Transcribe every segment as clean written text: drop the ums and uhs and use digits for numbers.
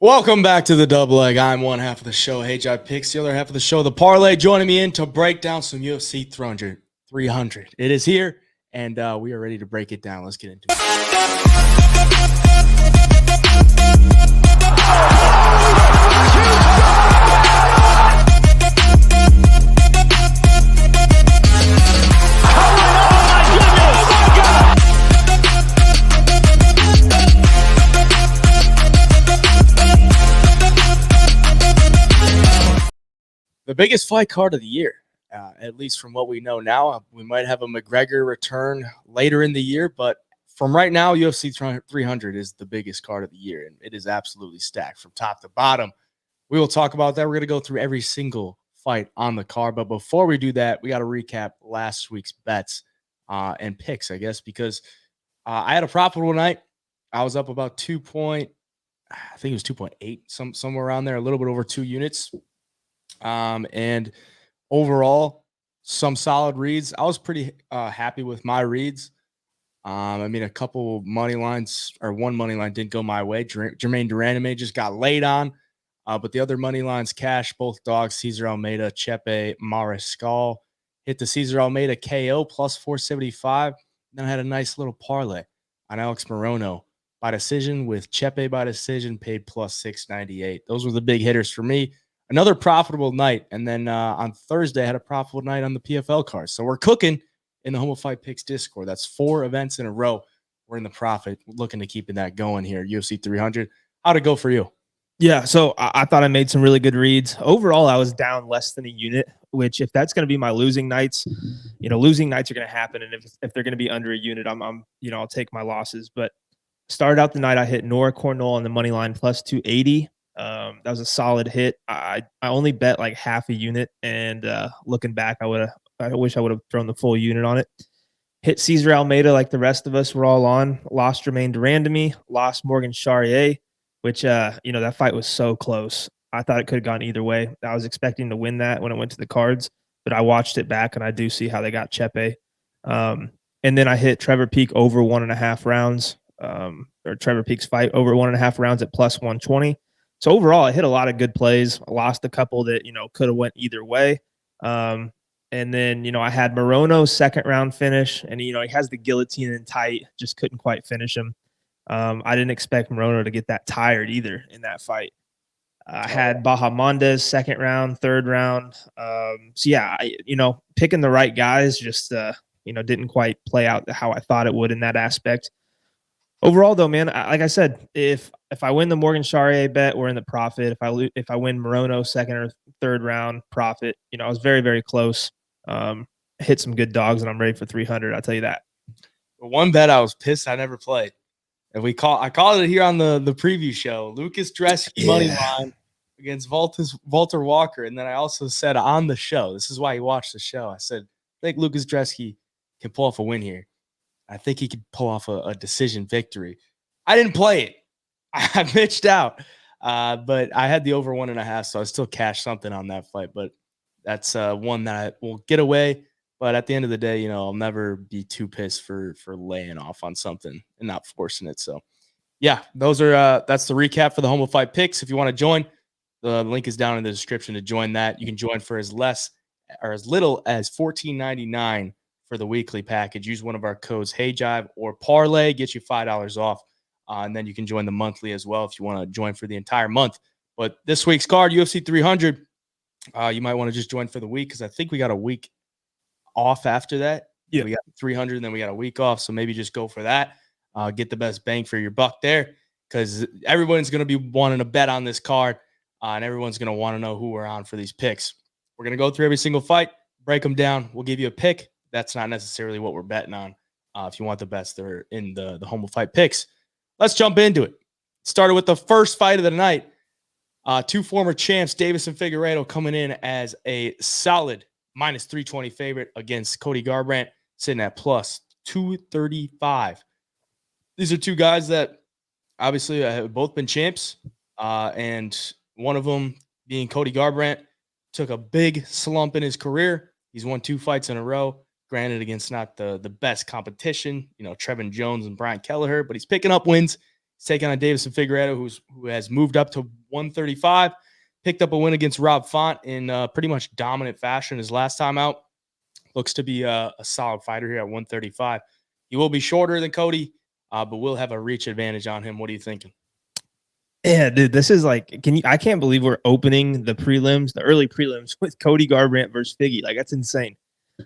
Welcome back to the Double Leg. I'm one half of the show, HI Picks, the other half of the show, the Parlay. Joining me in to break down some UFC 300. It is here, and we are ready to break it down. Let's get into it. The biggest fight card of the year, at least from what we know now. We might have a McGregor return later in the year, but from right now, UFC 300 is the biggest card of the year, and it is absolutely stacked from top to bottom. We will talk about that. We're going to go through every single fight on the card, but before we do that, we got to recap last week's bets and picks, I guess, because I had a profitable night. I was up about I think it was 2.8, somewhere around there, a little bit over 2 units. And overall, some solid reads. I was pretty happy with my reads. I mean, a couple money lines, or one money line didn't go my way. Jermaine Duraname just got laid on, but the other money lines cash, both dogs, Cesar Almeida, Chepe Mariscal. Hit the Cesar Almeida KO plus 475. Then I had a nice little parlay on Alex Morono by decision with Chepe by decision, paid plus 698. Those were the big hitters for me. Another profitable night. And then on Thursday, I had a profitable night on the PFL card. So we're cooking in the Homo Fight Picks Discord. That's 4 events in a row. We're in the profit, looking to keeping that going here. UFC 300. How'd it go for you? Yeah, so I thought I made some really good reads. Overall, I was down less than a unit, which if that's going to be my losing nights, losing nights are going to happen. And if they're going to be under a unit, I'll take my losses. But started out the night, I hit Nora Cornell on the money line plus 280. That was a solid hit. I only bet like half a unit, and looking back, I wish I would have thrown the full unit on it. Hit Cesar Almeida like the rest of us were all on. Lost Jermaine Duraname, lost Morgan Charrier, which that fight was so close. I thought it could have gone either way. I was expecting to win that when it went to the cards, but I watched it back and I do see how they got Chepe. And then I hit Trevor Peek over 1.5 rounds, or Trevor Peek's fight over 1.5 rounds at plus 120. So overall, I hit a lot of good plays. I lost a couple that, could have went either way. And then, I had Morono's second round finish, and, he has the guillotine in tight, just couldn't quite finish him. I didn't expect Morono to get that tired either in that fight. I had Bahamondes second round, third round. Picking the right guys just, didn't quite play out how I thought it would in that aspect. Overall, though, man, like I said, if I win the Morgan Charrier bet, we're in the profit. If I win Morono second or third round, profit. I was very, very close. Hit some good dogs, and I'm ready for 300. I'll tell you that. One bet I was pissed I never played, and I called it here on the preview show. Lucas Dresky money line against Walter Walker, and then I also said on the show, this is why you watched the show. I said I think Lucas Dresky can pull off a win here. I think he could pull off a decision victory. I didn't play it. I pitched out, but I had the over 1.5, so I still cashed something on that fight. But that's one that I will get away. But at the end of the day, I'll never be too pissed for laying off on something and not forcing it. So, yeah, those are that's the recap for the Homo Fight Picks. If you want to join, the link is down in the description to join that. You can join for as little as $14.99. For the weekly package. Use one of our codes, HeyJive or Parlay, get you $5 off. And then you can join the monthly as well if you want to join for the entire month. But this week's card, UFC 300, you might want to just join for the week because I think we got a week off after that. Yeah. We got 300, and then we got a week off. So maybe just go for that. Get the best bang for your buck there because everyone's going to be wanting to bet on this card, and everyone's going to want to know who we're on for these picks. We're going to go through every single fight, break them down. We'll give you a pick. That's not necessarily what we're betting on. If you want the bets, they're in the Homo Fight Picks. Let's jump into it. Started with the first fight of the night. 2 former champs, Davis and Figueiredo, coming in as a solid minus 320 favorite against Cody Garbrandt, sitting at plus 235. These are 2 guys that obviously have both been champs, and one of them being Cody Garbrandt took a big slump in his career. He's won 2 fights in a row. Granted, against not the best competition, Trevin Jones and Brian Kelleher, but he's picking up wins. He's taking on Deiveson Figueiredo, who has moved up to 135, picked up a win against Rob Font in pretty much dominant fashion his last time out. Looks to be a solid fighter here at 135. He will be shorter than Cody, but will have a reach advantage on him. What are you thinking? Yeah, dude, this is like, I can't believe we're opening the prelims, the early prelims with Cody Garbrandt versus Figgy. Like, that's insane.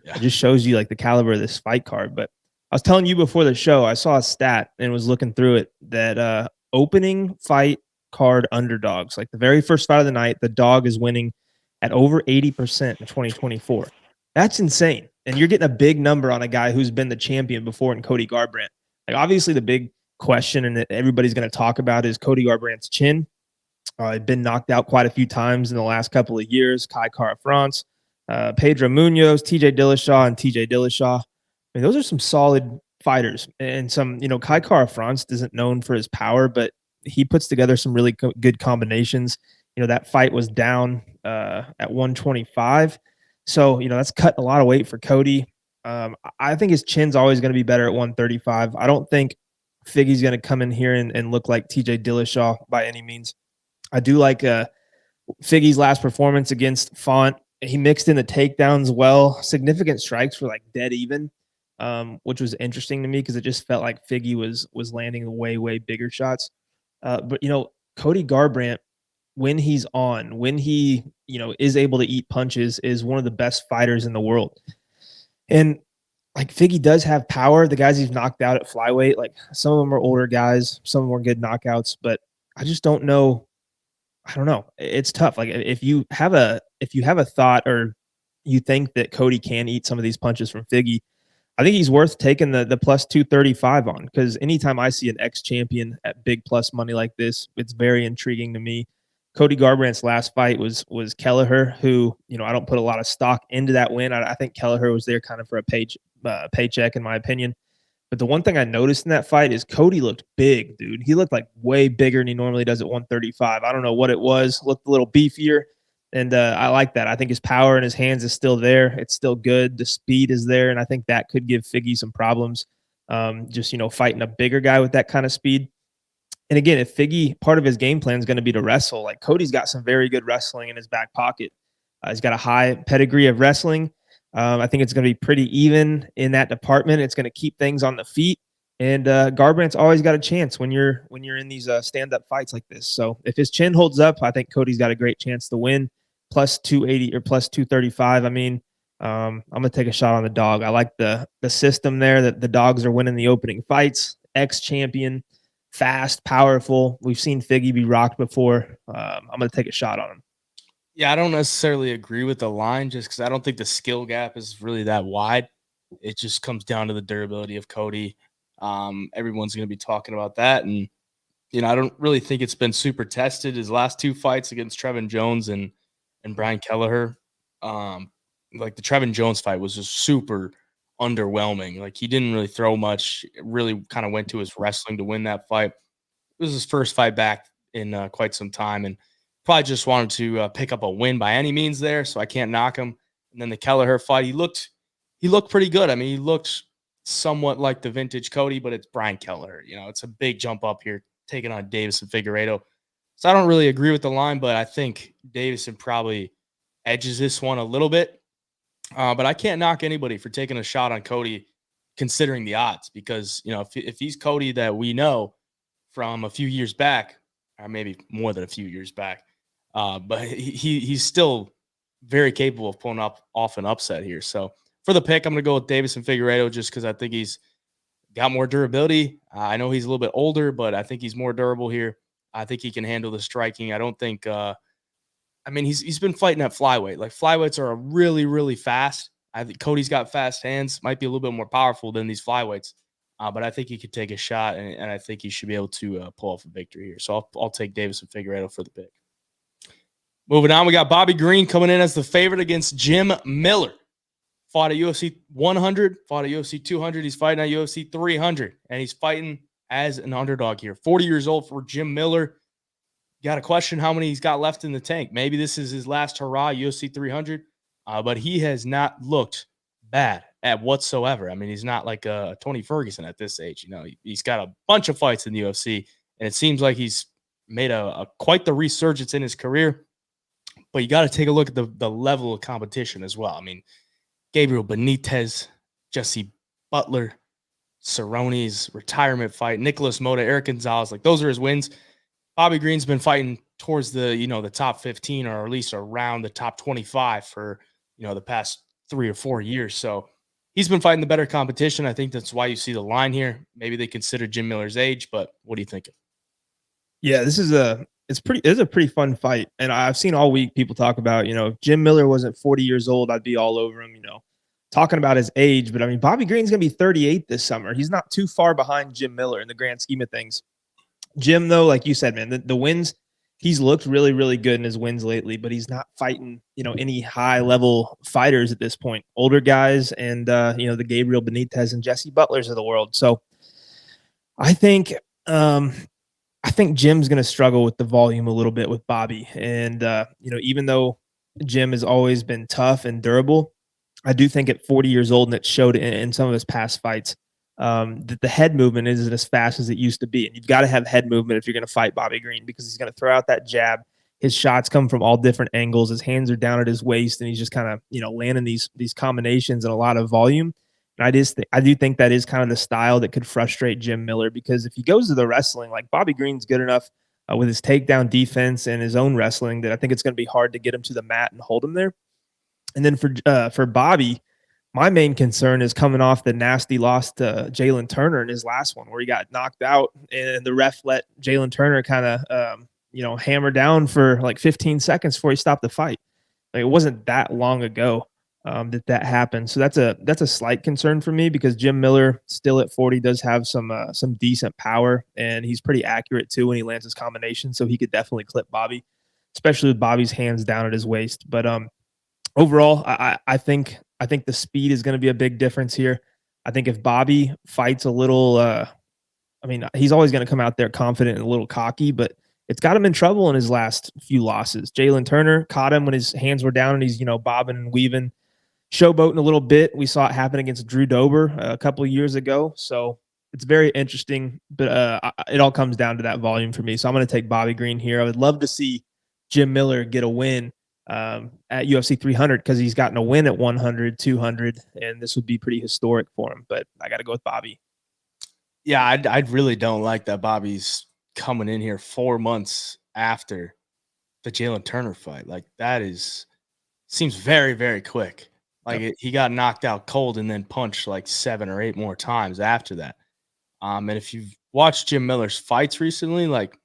Yeah. It just shows you like the caliber of this fight card. But I was telling you before the show, I saw a stat and was looking through it that opening fight card underdogs, like the very first fight of the night, the dog is winning at over 80% in 2024. That's insane. And you're getting a big number on a guy who's been the champion before in Cody Garbrandt. Like, obviously the big question and that everybody's going to talk about is Cody Garbrandt's chin. He'd been knocked out quite a few times in the last couple of years. Kai Kara-France, Pedro Munoz, TJ Dillashaw, and TJ Dillashaw. I mean, those are some solid fighters. And some, Kai Kara-France isn't known for his power, but he puts together some really good combinations. That fight was down at 125. So, that's cutting a lot of weight for Cody. I think his chin's always going to be better at 135. I don't think Figgy's going to come in here and look like TJ Dillashaw by any means. I do like Figgy's last performance against Font. He mixed in the takedowns well. Significant strikes were like dead even, which was interesting to me because it just felt like Figgy was landing way bigger shots. But Cody Garbrandt, when he's on, when he is able to eat punches, is one of the best fighters in the world. And like Figgy does have power. The guys he's knocked out at flyweight, like some of them are older guys, some of them were good knockouts, but I just don't know. I don't know. It's tough. Like if you have a thought or you think that Cody can eat some of these punches from Figgy, I think he's worth taking the plus 235 on, because anytime I see an ex-champion at big plus money like this, it's very intriguing to me. Cody Garbrandt's last fight was Kelleher, who, I don't put a lot of stock into that win. I think Kelleher was there kind of for a paycheck, in my opinion. But the one thing I noticed in that fight is Cody looked big, dude. He looked like way bigger than he normally does at 135. I don't know what it was. Looked a little beefier. And I like that. I think his power in his hands is still there. It's still good. The speed is there. And I think that could give Figgy some problems. Just, fighting a bigger guy with that kind of speed. And again, if Figgy, part of his game plan is going to be to wrestle, like Cody's got some very good wrestling in his back pocket. He's got a high pedigree of wrestling. I think it's going to be pretty even in that department. It's going to keep things on the feet. And Garbrandt's always got a chance when you're in these stand-up fights like this. So if his chin holds up, I think Cody's got a great chance to win. Plus 280 or plus 235. I mean, I'm going to take a shot on the dog. I like the system there that the dogs are winning the opening fights. Ex-champion. Fast, powerful. We've seen Figgy be rocked before. I'm going to take a shot on him. Yeah, I don't necessarily agree with the line just because I don't think the skill gap is really that wide. It just comes down to the durability of Cody. Everyone's going to be talking about that. And, I don't really think it's been super tested. His last two fights against Trevin Jones and Brian Kelleher, like the Trevin Jones fight was just super underwhelming. Like he didn't really throw much. It really kind of went to his wrestling to win that fight. It was his first fight back in quite some time, and probably just wanted to pick up a win by any means there. So I can't knock him. And then the Kelleher fight, he looked pretty good. I mean, he looked somewhat like the vintage Cody, but it's Brian Kelleher. It's a big jump up here, taking on Deiveson Figueiredo. So I don't really agree with the line, but I think Deiveson probably edges this one a little bit. But I can't knock anybody for taking a shot on Cody, considering the odds, because, if he's Cody that we know from a few years back, or maybe more than a few years back, but he's still very capable of pulling off an upset here. So for the pick, I'm going to go with Deiveson Figueiredo just because I think he's got more durability. I know he's a little bit older, but I think he's more durable here. I think he can handle the striking. I don't think he's been fighting at flyweight. Like flyweights are really, really fast. I think Cody's got fast hands, might be a little bit more powerful than these flyweights. But I think he could take a shot, and I think he should be able to pull off a victory here. So I'll take Deiveson Figueiredo for the pick. Moving on, we got Bobby Green coming in as the favorite against Jim Miller. Fought at UFC 100, fought at UFC 200. He's fighting at UFC 300, and he's fighting as an underdog here. 40 years old for Jim Miller. Got to question how many he's got left in the tank. Maybe this is his last hurrah, UFC 300, but he has not looked bad at whatsoever. I mean, he's not like a Tony Ferguson at this age. He's got a bunch of fights in the UFC, and it seems like he's made a quite the resurgence in his career. But you got to take a look at the level of competition as well. I mean, Gabriel Benitez, Jesse Butler, Cerrone's retirement fight, Nicholas Mota, Eric Gonzalez, like those are his wins. Bobby Green's been fighting towards the, the top 15 or at least around the top 25 for, the past 3 or 4 years. So he's been fighting the better competition. I think that's why you see the line here. Maybe they consider Jim Miller's age, but what do you think? Yeah, this is a pretty fun fight. And I've seen all week people talk about, if Jim Miller wasn't 40 years old, I'd be all over him, talking about his age. But I mean, Bobby Green's going to be 38 this summer. He's not too far behind Jim Miller in the grand scheme of things. Jim, though, like you said, man, the wins, he's looked really, really good in his wins lately, but he's not fighting, any high level fighters at this point. Older guys and, the Gabriel Benitez and Jesse Butlers of the world. So I think Jim's going to struggle with the volume a little bit with Bobby. And, even though Jim has always been tough and durable, I do think at 40 years old, and it showed in some of his past fights, that the head movement isn't as fast as it used to be. And you've got to have head movement if you're going to fight Bobby Green, because he's going to throw out that jab. His shots come from all different angles. His hands are down at his waist, and he's just kind of, landing these combinations and a lot of volume. And I do think that is kind of the style that could frustrate Jim Miller, because if he goes to the wrestling, like Bobby Green's good enough with his takedown defense and his own wrestling, that I think it's going to be hard to get him to the mat and hold him there. And then for Bobby, my main concern is coming off the nasty loss to Jalen Turner in his last one, where he got knocked out and the ref let Jalen Turner kind of, hammer down for like 15 seconds before he stopped the fight. Like, it wasn't that long ago that happened. So that's a slight concern for me, because Jim Miller, still at 40, does have some decent power, and he's pretty accurate too when he lands his combination. So he could definitely clip Bobby, especially with Bobby's hands down at his waist. But overall, I think the speed is going to be a big difference here. I think if Bobby fights a little, he's always going to come out there confident and a little cocky, but it's got him in trouble in his last few losses. Jalen Turner caught him when his hands were down and he's, bobbing and weaving, showboating a little bit. We saw it happen against Drew Dober a couple of years ago. So it's very interesting, but it all comes down to that volume for me. So I'm going to take Bobby Green here. I would love to see Jim Miller get a win at UFC 300, because he's gotten a win at 100, 200, and this would be pretty historic for him. But I got to go with Bobby. Yeah, I really don't like that Bobby's coming in here 4 months after the Jalen Turner fight. Like, seems very, very quick. Like, he got knocked out cold and then punched like 7 or 8 more times after that. And if you've watched Jim Miller's fights recently, like,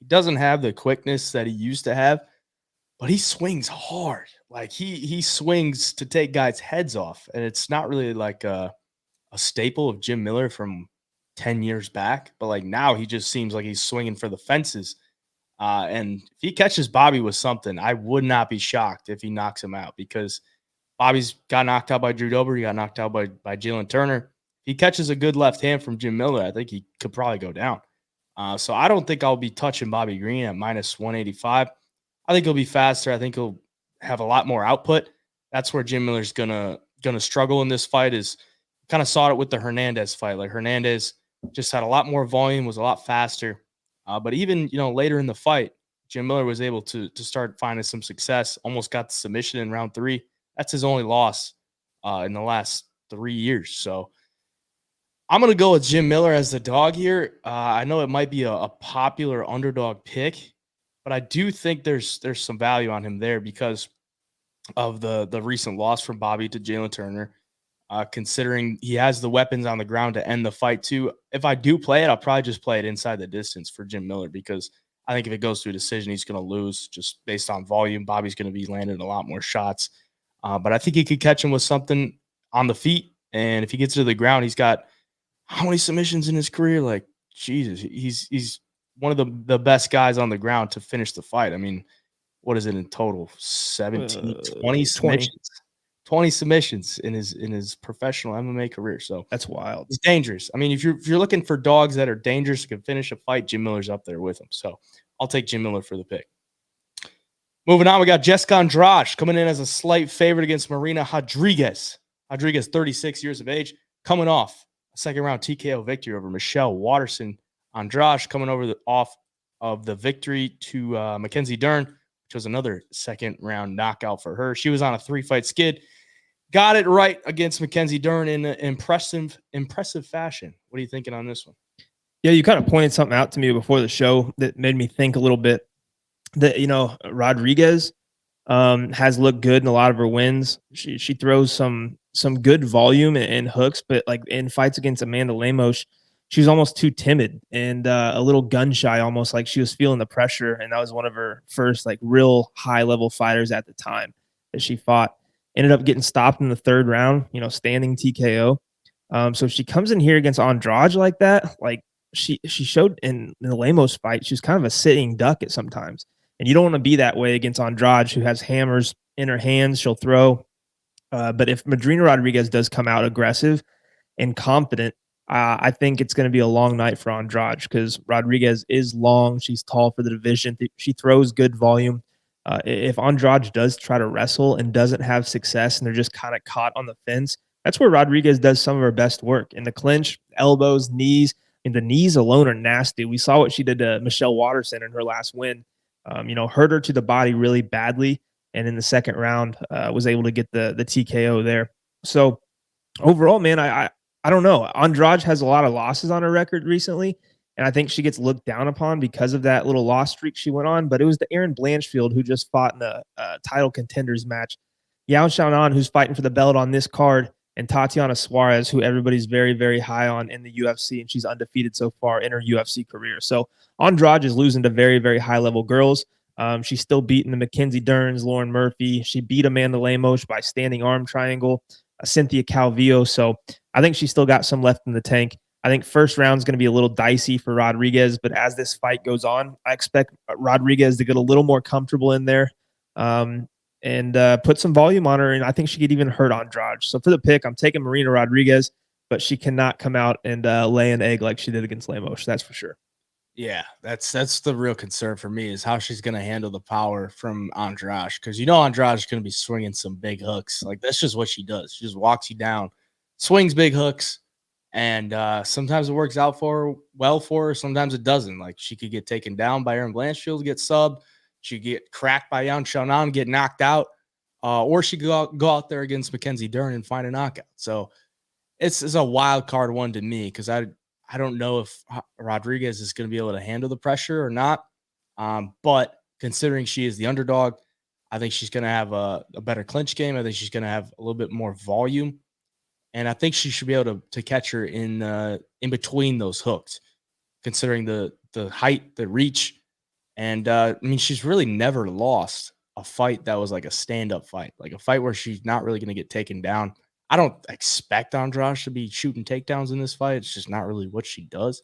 he doesn't have the quickness that he used to have, but he swings hard. Like, he swings to take guys' heads off, and it's not really like a staple of Jim Miller from 10 years back. But like, now he just seems like he's swinging for the fences. And if he catches Bobby with something, I would not be shocked if he knocks him out, because Bobby's got knocked out by Drew Dober. He got knocked out by Jalen Turner. If he catches a good left hand from Jim Miller, I think he could probably go down. So I don't think I'll be touching Bobby Green at minus 185. I think he'll be faster. I think he'll have a lot more output. That's where Jim Miller's gonna struggle in this fight. Is kind of saw it with the Hernandez fight. Like, Hernandez just had a lot more volume, was a lot faster. But even, later in the fight, Jim Miller was able to start finding some success, almost got the submission in round 3. That's his only loss in the last 3 years. So I'm going to go with Jim Miller as the dog here. I know it might be a popular underdog pick, but I do think there's some value on him there because of the recent loss from Bobby to Jalen Turner. Considering he has the weapons on the ground to end the fight too. If I do play it, I'll probably just play it inside the distance for Jim Miller, because I think if it goes to a decision, he's going to lose just based on volume. Bobby's going to be landing a lot more shots. But I think he could catch him with something on the feet. And if he gets to the ground, he's got how many submissions in his career? Like, Jesus, he's one of the best guys on the ground to finish the fight. I mean, what is it in total? 17, 20 submissions. 20 submissions in his professional MMA career. So that's wild. He's dangerous. I mean, if you're looking for dogs that are dangerous, can finish a fight, Jim Miller's up there with him. So I'll take Jim Miller for the pick. Moving on, we got Jessica Andrade coming in as a slight favorite against Marina Rodriguez. Rodriguez, 36 years of age, coming off a second-round TKO victory over Michelle Waterson Andrade coming off of the victory to Mackenzie Dern, which was another second-round knockout for her. She was on a 3-fight skid. Got it right against Mackenzie Dern in an impressive fashion. What are you thinking on this one? Yeah, you kind of pointed something out to me before the show that made me think a little bit. That Rodriguez has looked good in a lot of her wins. She throws some good volume and hooks, but like in fights against Amanda Lemos, she was almost too timid and a little gun shy, almost like she was feeling the pressure. And that was one of her first like real high level fighters at the time that she fought. Ended up getting stopped in the 3rd round, standing TKO. So if she comes in here against Andrade like that, like she showed in the Lemos fight, she was kind of a sitting duck at sometimes. And you don't want to be that way against Andrade, who has hammers in her hands. She'll throw. But if Madrina Rodriguez does come out aggressive and confident, I think it's going to be a long night for Andrade because Rodriguez is long. She's tall for the division. She throws good volume. If Andrade does try to wrestle and doesn't have success and they're just kind of caught on the fence, that's where Rodriguez does some of her best work. In the clinch, elbows, knees, and the knees alone are nasty. We saw what she did to Michelle Waterson in her last win. Hurt her to the body really badly. And in the 2nd round, was able to get the TKO there. So overall, man, I don't know. Andrade has a lot of losses on her record recently. And I think she gets looked down upon because of that little loss streak she went on. But it was the Erin Blanchfield who just fought in a title contenders match. Xionan, who's fighting for the belt on this card, and Tatiana Suarez, who everybody's very, very high on in the UFC, and she's undefeated so far in her UFC career. So Andrade is losing to very, very high-level girls. She's still beating the Mackenzie Derns, Lauren Murphy. She beat Amanda Lemos by standing arm triangle, Cynthia Calvillo. So I think she's still got some left in the tank. I think first round is going to be a little dicey for Rodriguez, but as this fight goes on, I expect Rodriguez to get a little more comfortable in there and put some volume on her, and I think she could even hurt Andrade. So for the pick, I'm taking Marina Rodriguez, but she cannot come out and lay an egg like she did against Lemos. That's for sure. Yeah, that's the real concern for me is how she's going to handle the power from Andrade because Andrade is going to be swinging some big hooks. Like that's just what she does. She just walks you down, swings big hooks, and sometimes it works out well for her. Sometimes it doesn't. Like she could get taken down by Erin Blanchfield, get subbed. She get cracked by Xionan, get knocked out, or she could go out there against Mackenzie Dern and find a knockout. So it's a wild card one to me because I don't know if Rodriguez is going to be able to handle the pressure or not. But considering she is the underdog, I think she's going to have a better clinch game. I think she's going to have a little bit more volume. And I think she should be able to catch her in between those hooks, considering the height, the reach. And she's really never lost a fight that was like a stand-up fight, like a fight where she's not really going to get taken down. I don't expect Andrade to be shooting takedowns in this fight. It's just not really what she does.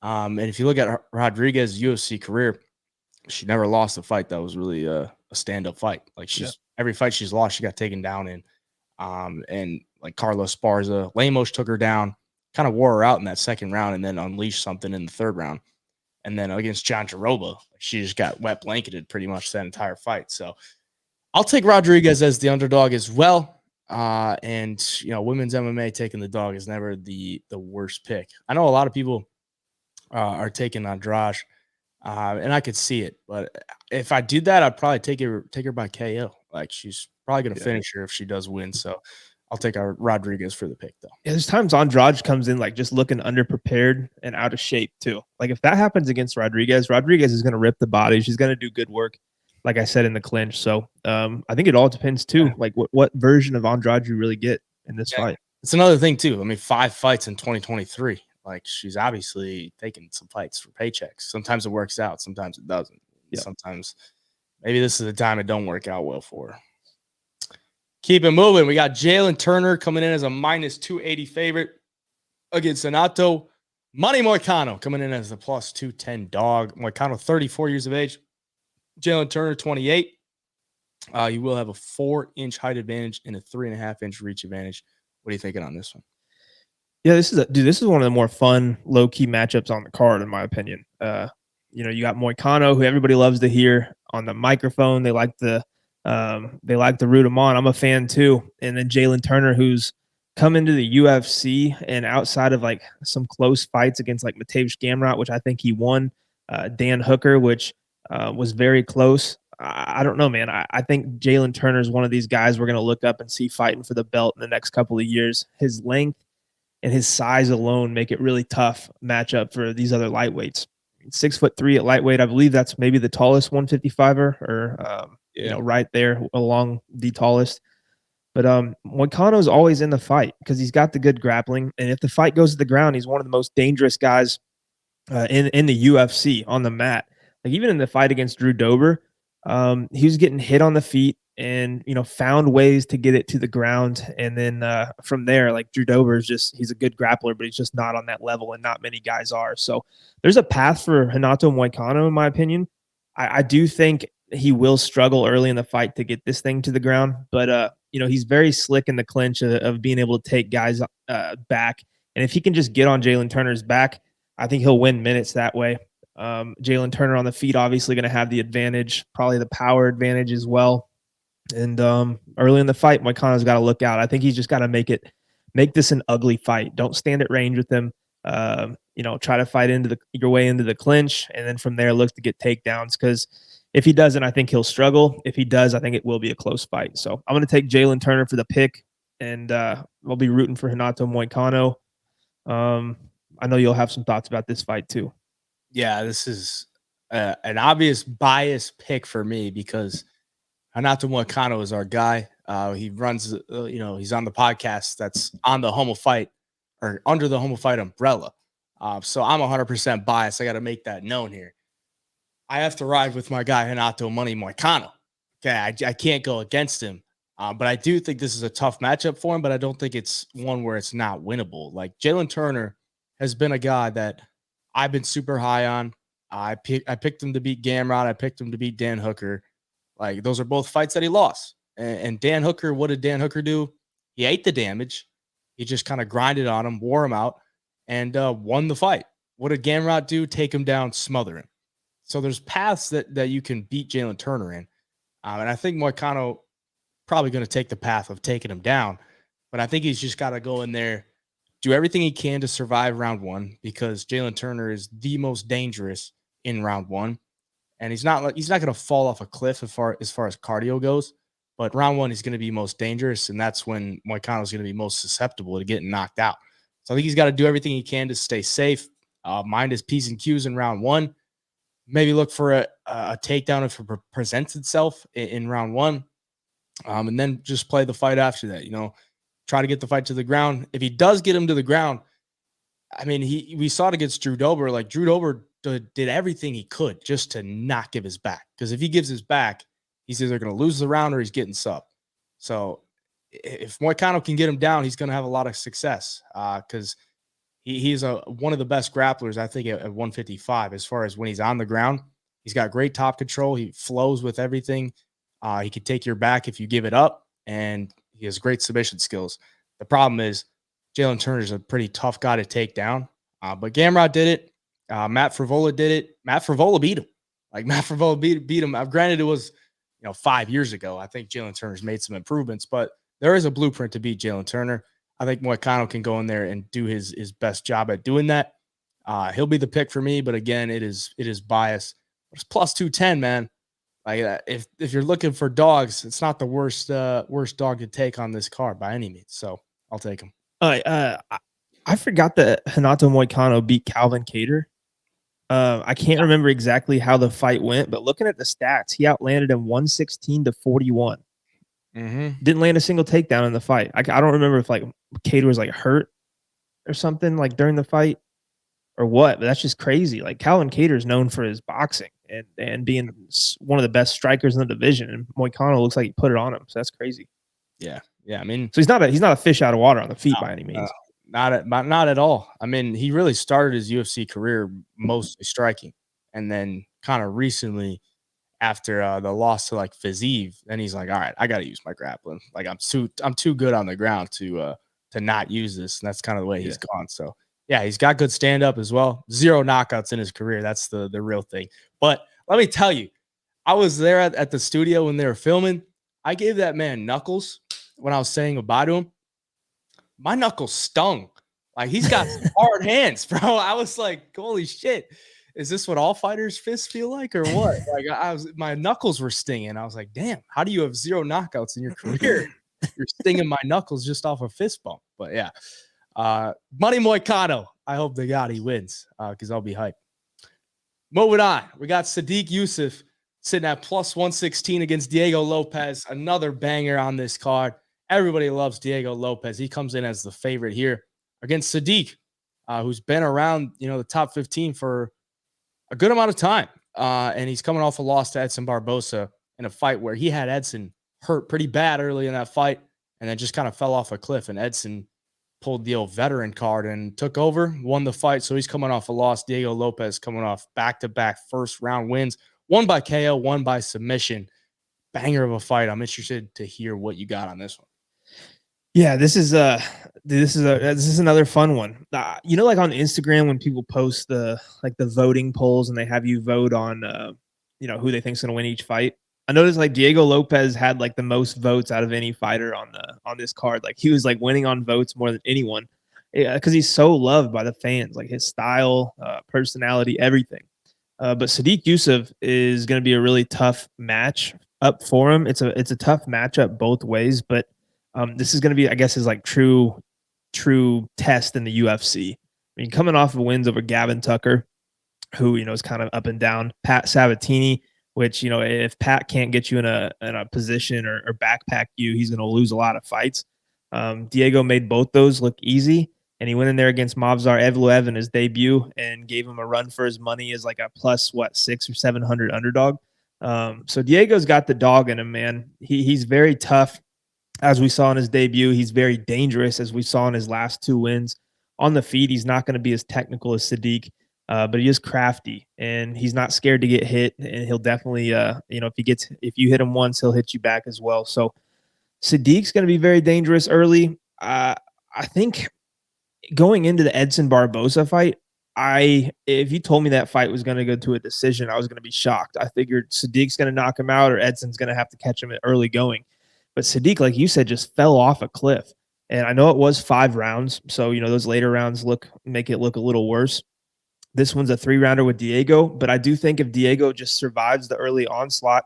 And if you look at Rodriguez's UFC career, she never lost a fight that was really a stand-up fight. Like every fight she's lost, she got taken down in. And like Carlos Esparza, Lemos took her down, kind of wore her out in that 2nd round, and then unleashed something in the 3rd round. And then against John Jaroba, she just got wet blanketed pretty much that entire fight. So I'll take Rodriguez as the underdog as well. And women's MMA taking the dog is never the worst pick. I know a lot of people are taking Andrade, and I could see it. But if I did that, I'd probably take her by KO. Like she's probably going to finish her if she does win. So I'll take our Rodriguez for the pick, though. Yeah, there's times Andrade comes in like just looking underprepared and out of shape too. Like if that happens against Rodriguez is going to rip the body. She's going to do good work, like I said, in the clinch. So I think it all depends too, like what version of Andrade you really get in this fight. It's another thing too. 5 fights in 2023. Like she's obviously taking some fights for paychecks. Sometimes it works out, sometimes it doesn't. Yeah. Sometimes maybe this is the time it don't work out well for her. Keep it moving. We got Jalen Turner coming in as a -280 favorite against Renato Money Moicano coming in as a +210 dog. Moicano, 34 years of age. Jalen Turner, 28. You will have a 4-inch height advantage and a 3.5-inch reach advantage. What are you thinking on this one? Yeah, this is one of the more fun, low-key matchups on the card, in my opinion. You got Moicano, who everybody loves to hear on the microphone. They like to root him on. I'm a fan too. And then Jalen Turner, who's come into the UFC and outside of like some close fights against like Mateusz Gamrot, which I think he won, Dan Hooker, which was very close. I don't know, man. I think Jalen Turner is one of these guys we're going to look up and see fighting for the belt in the next couple of years. His length and his size alone make it really tough matchup for these other lightweights. 6'3" at lightweight, I believe that's maybe the tallest 155er, or right there along the tallest. But Moicano's always in the fight because he's got the good grappling, and if the fight goes to the ground, he's one of the most dangerous guys in the UFC on the mat. Like even in the fight against Drew Dober, he was getting hit on the feet and found ways to get it to the ground, and then from there, like Drew Dober is he's a good grappler, but he's just not on that level, and not many guys are. So there's a path for Renato Moicano, in my opinion. I do think he will struggle early in the fight to get this thing to the ground, but he's very slick in the clinch of being able to take guys back, and if he can just get on Jalen Turner's back, I think he'll win minutes that way. Jalen Turner on the feet, obviously going to have the advantage, probably the power advantage as well. And early in the fight, Moicano's got to look out. I think he's just got to make this an ugly fight. Don't stand at range with him. Try to fight your way into the clinch, and then from there look to get takedowns. Because if he doesn't, I think he'll struggle. If he does, I think it will be a close fight. So I'm going to take Jalen Turner for the pick, and I'll be rooting for Renato Moicano. I know you'll have some thoughts about this fight too. Yeah, this is an obvious bias pick for me because Renato Moicano is our guy. He runs, he's on the podcast that's on the Homo Fight or under the Homo Fight umbrella. So I'm 100% biased. I got to make that known here. I have to ride with my guy Renato Money Moicano. Okay, I can't go against him. But I do think this is a tough matchup for him, but I don't think it's one where it's not winnable. Like Jalen Turner has been a guy that I've been super high on. I picked him to beat Gamrot. I picked him to beat Dan Hooker. Like those are both fights that he lost. And Dan Hooker, what did Dan Hooker do? He ate the damage. He just kind of grinded on him, wore him out, and won the fight. What did Gamrot do? Take him down, smother him. So there's paths that you can beat Jalen Turner in. And I think Moicano probably going to take the path of taking him down. But I think he's just got to go in there, do everything he can to survive round one, because Jalen Turner is the most dangerous in round one. And he's not going to fall off a cliff as far as cardio goes. But round one, he's going to be most dangerous. And that's when Moicano is going to be most susceptible to getting knocked out. So I think he's got to do everything he can to stay safe, mind his P's and Q's in round one. Maybe look for a takedown if it presents itself in round one. And then just play the fight after that, try to get the fight to the ground. If he does get him to the ground, I mean, we saw it against Drew Dober. Like Drew Dober did everything he could just to not give his back. Because if he gives his back, he's either going to lose the round or he's getting subbed. So if Moicano can get him down, he's going to have a lot of success because he's one of the best grapplers, I think, at 155 as far as when he's on the ground. He's got great top control. He flows with everything. He can take your back if you give it up, and he has great submission skills. The problem is Jalen Turner is a pretty tough guy to take down, but Gamrot did it. Matt Frivola did it. Matt Frivola beat him. Like Matt Frivola beat him. Granted, it was 5 years ago. I think Jalen Turner's made some improvements, but there is a blueprint to beat Jalen Turner. I think Moicano can go in there and do his best job at doing that. He'll be the pick for me, but again, it is biased. It's plus 210, man. Like if you're looking for dogs, it's not the worst dog to take on this card by any means. So I'll take him. I forgot that Renato Moicano beat Calvin Kattar. I can't remember exactly how the fight went, but looking at the stats, he outlanded him 116-41. Didn't land a single takedown in the fight. I don't remember if like Kattar was like hurt or something like during the fight or what, but that's just crazy. Like Calvin Kattar is known for his boxing and being one of the best strikers in the division, and Moicano looks like he put it on him. So that's crazy. Yeah. I mean, so he's not a fish out of water on the feet by any means. Not at all. I mean, he really started his UFC career mostly striking, and then kind of recently, after the loss to like Fiziev, then he's like, all right, I got to use my grappling. Like I'm too good on the ground to not use this, and that's kind of the way he's gone. So yeah, he's got good stand up as well. 0 knockouts in his career. That's the real thing. But let me tell you, I was there at the studio when they were filming. I gave that man knuckles when I was saying goodbye to him. my knuckles stung. Like, he's got some hard hands, bro. I was like, holy shit. Is this what all fighters' fists feel like or what? Like, my knuckles were stinging. I was like, damn, how do you have 0 knockouts in your career? You're stinging my knuckles just off a fist bump. But yeah, Money Moicano. I hope the God he wins because I'll be hyped. Moving on, we got Sadiq Yusuff sitting at plus 116 against Diego Lopes. Another banger on this card. Everybody loves Diego Lopes. He comes in as the favorite here against Sadiq, who's been around, the top 15 for a good amount of time. And he's coming off a loss to Edson Barbosa in a fight where he had Edson hurt pretty bad early in that fight and then just kind of fell off a cliff. And Edson pulled the old veteran card and took over, won the fight. So he's coming off a loss. Diego Lopes coming off back-to-back first-round wins, one by KO, one by submission. Banger of a fight. I'm interested to hear what you got on this one. Yeah, this is another fun one. Like on Instagram when people post the voting polls and they have you vote on who they think's going to win each fight. I noticed like Diego Lopes had like the most votes out of any fighter on this card. Like he was like winning on votes more than anyone because he's so loved by the fans. Like his style, personality, everything. But Sadiq Yusuff is going to be a really tough match up for him. It's a tough matchup both ways, but this is going to be, I guess, his like true test in the UFC. I mean, coming off of wins over Gavin Tucker, who is kind of up and down. Pat Sabatini, which if Pat can't get you in a position or backpack you, he's going to lose a lot of fights. Diego made both those look easy, and he went in there against Movsar Evloev in his debut and gave him a run for his money as like a plus 600 or 700 underdog. So Diego's got the dog in him, man. He's very tough. As we saw in his debut, he's very dangerous, as we saw in his last 2 wins. On the feet, he's not going to be as technical as Sadiq, but he is crafty, and he's not scared to get hit, and he'll definitely, if you hit him once, he'll hit you back as well. So Sadiq's going to be very dangerous early. I think going into the Edson Barbosa fight, if you told me that fight was going to go to a decision, I was going to be shocked. I figured Sadiq's going to knock him out or Edson's going to have to catch him at early going. But Sadiq, like you said, just fell off a cliff. And I know it was 5 rounds. So, those later rounds make it look a little worse. This one's a 3-rounder with Diego. But I do think if Diego just survives the early onslaught,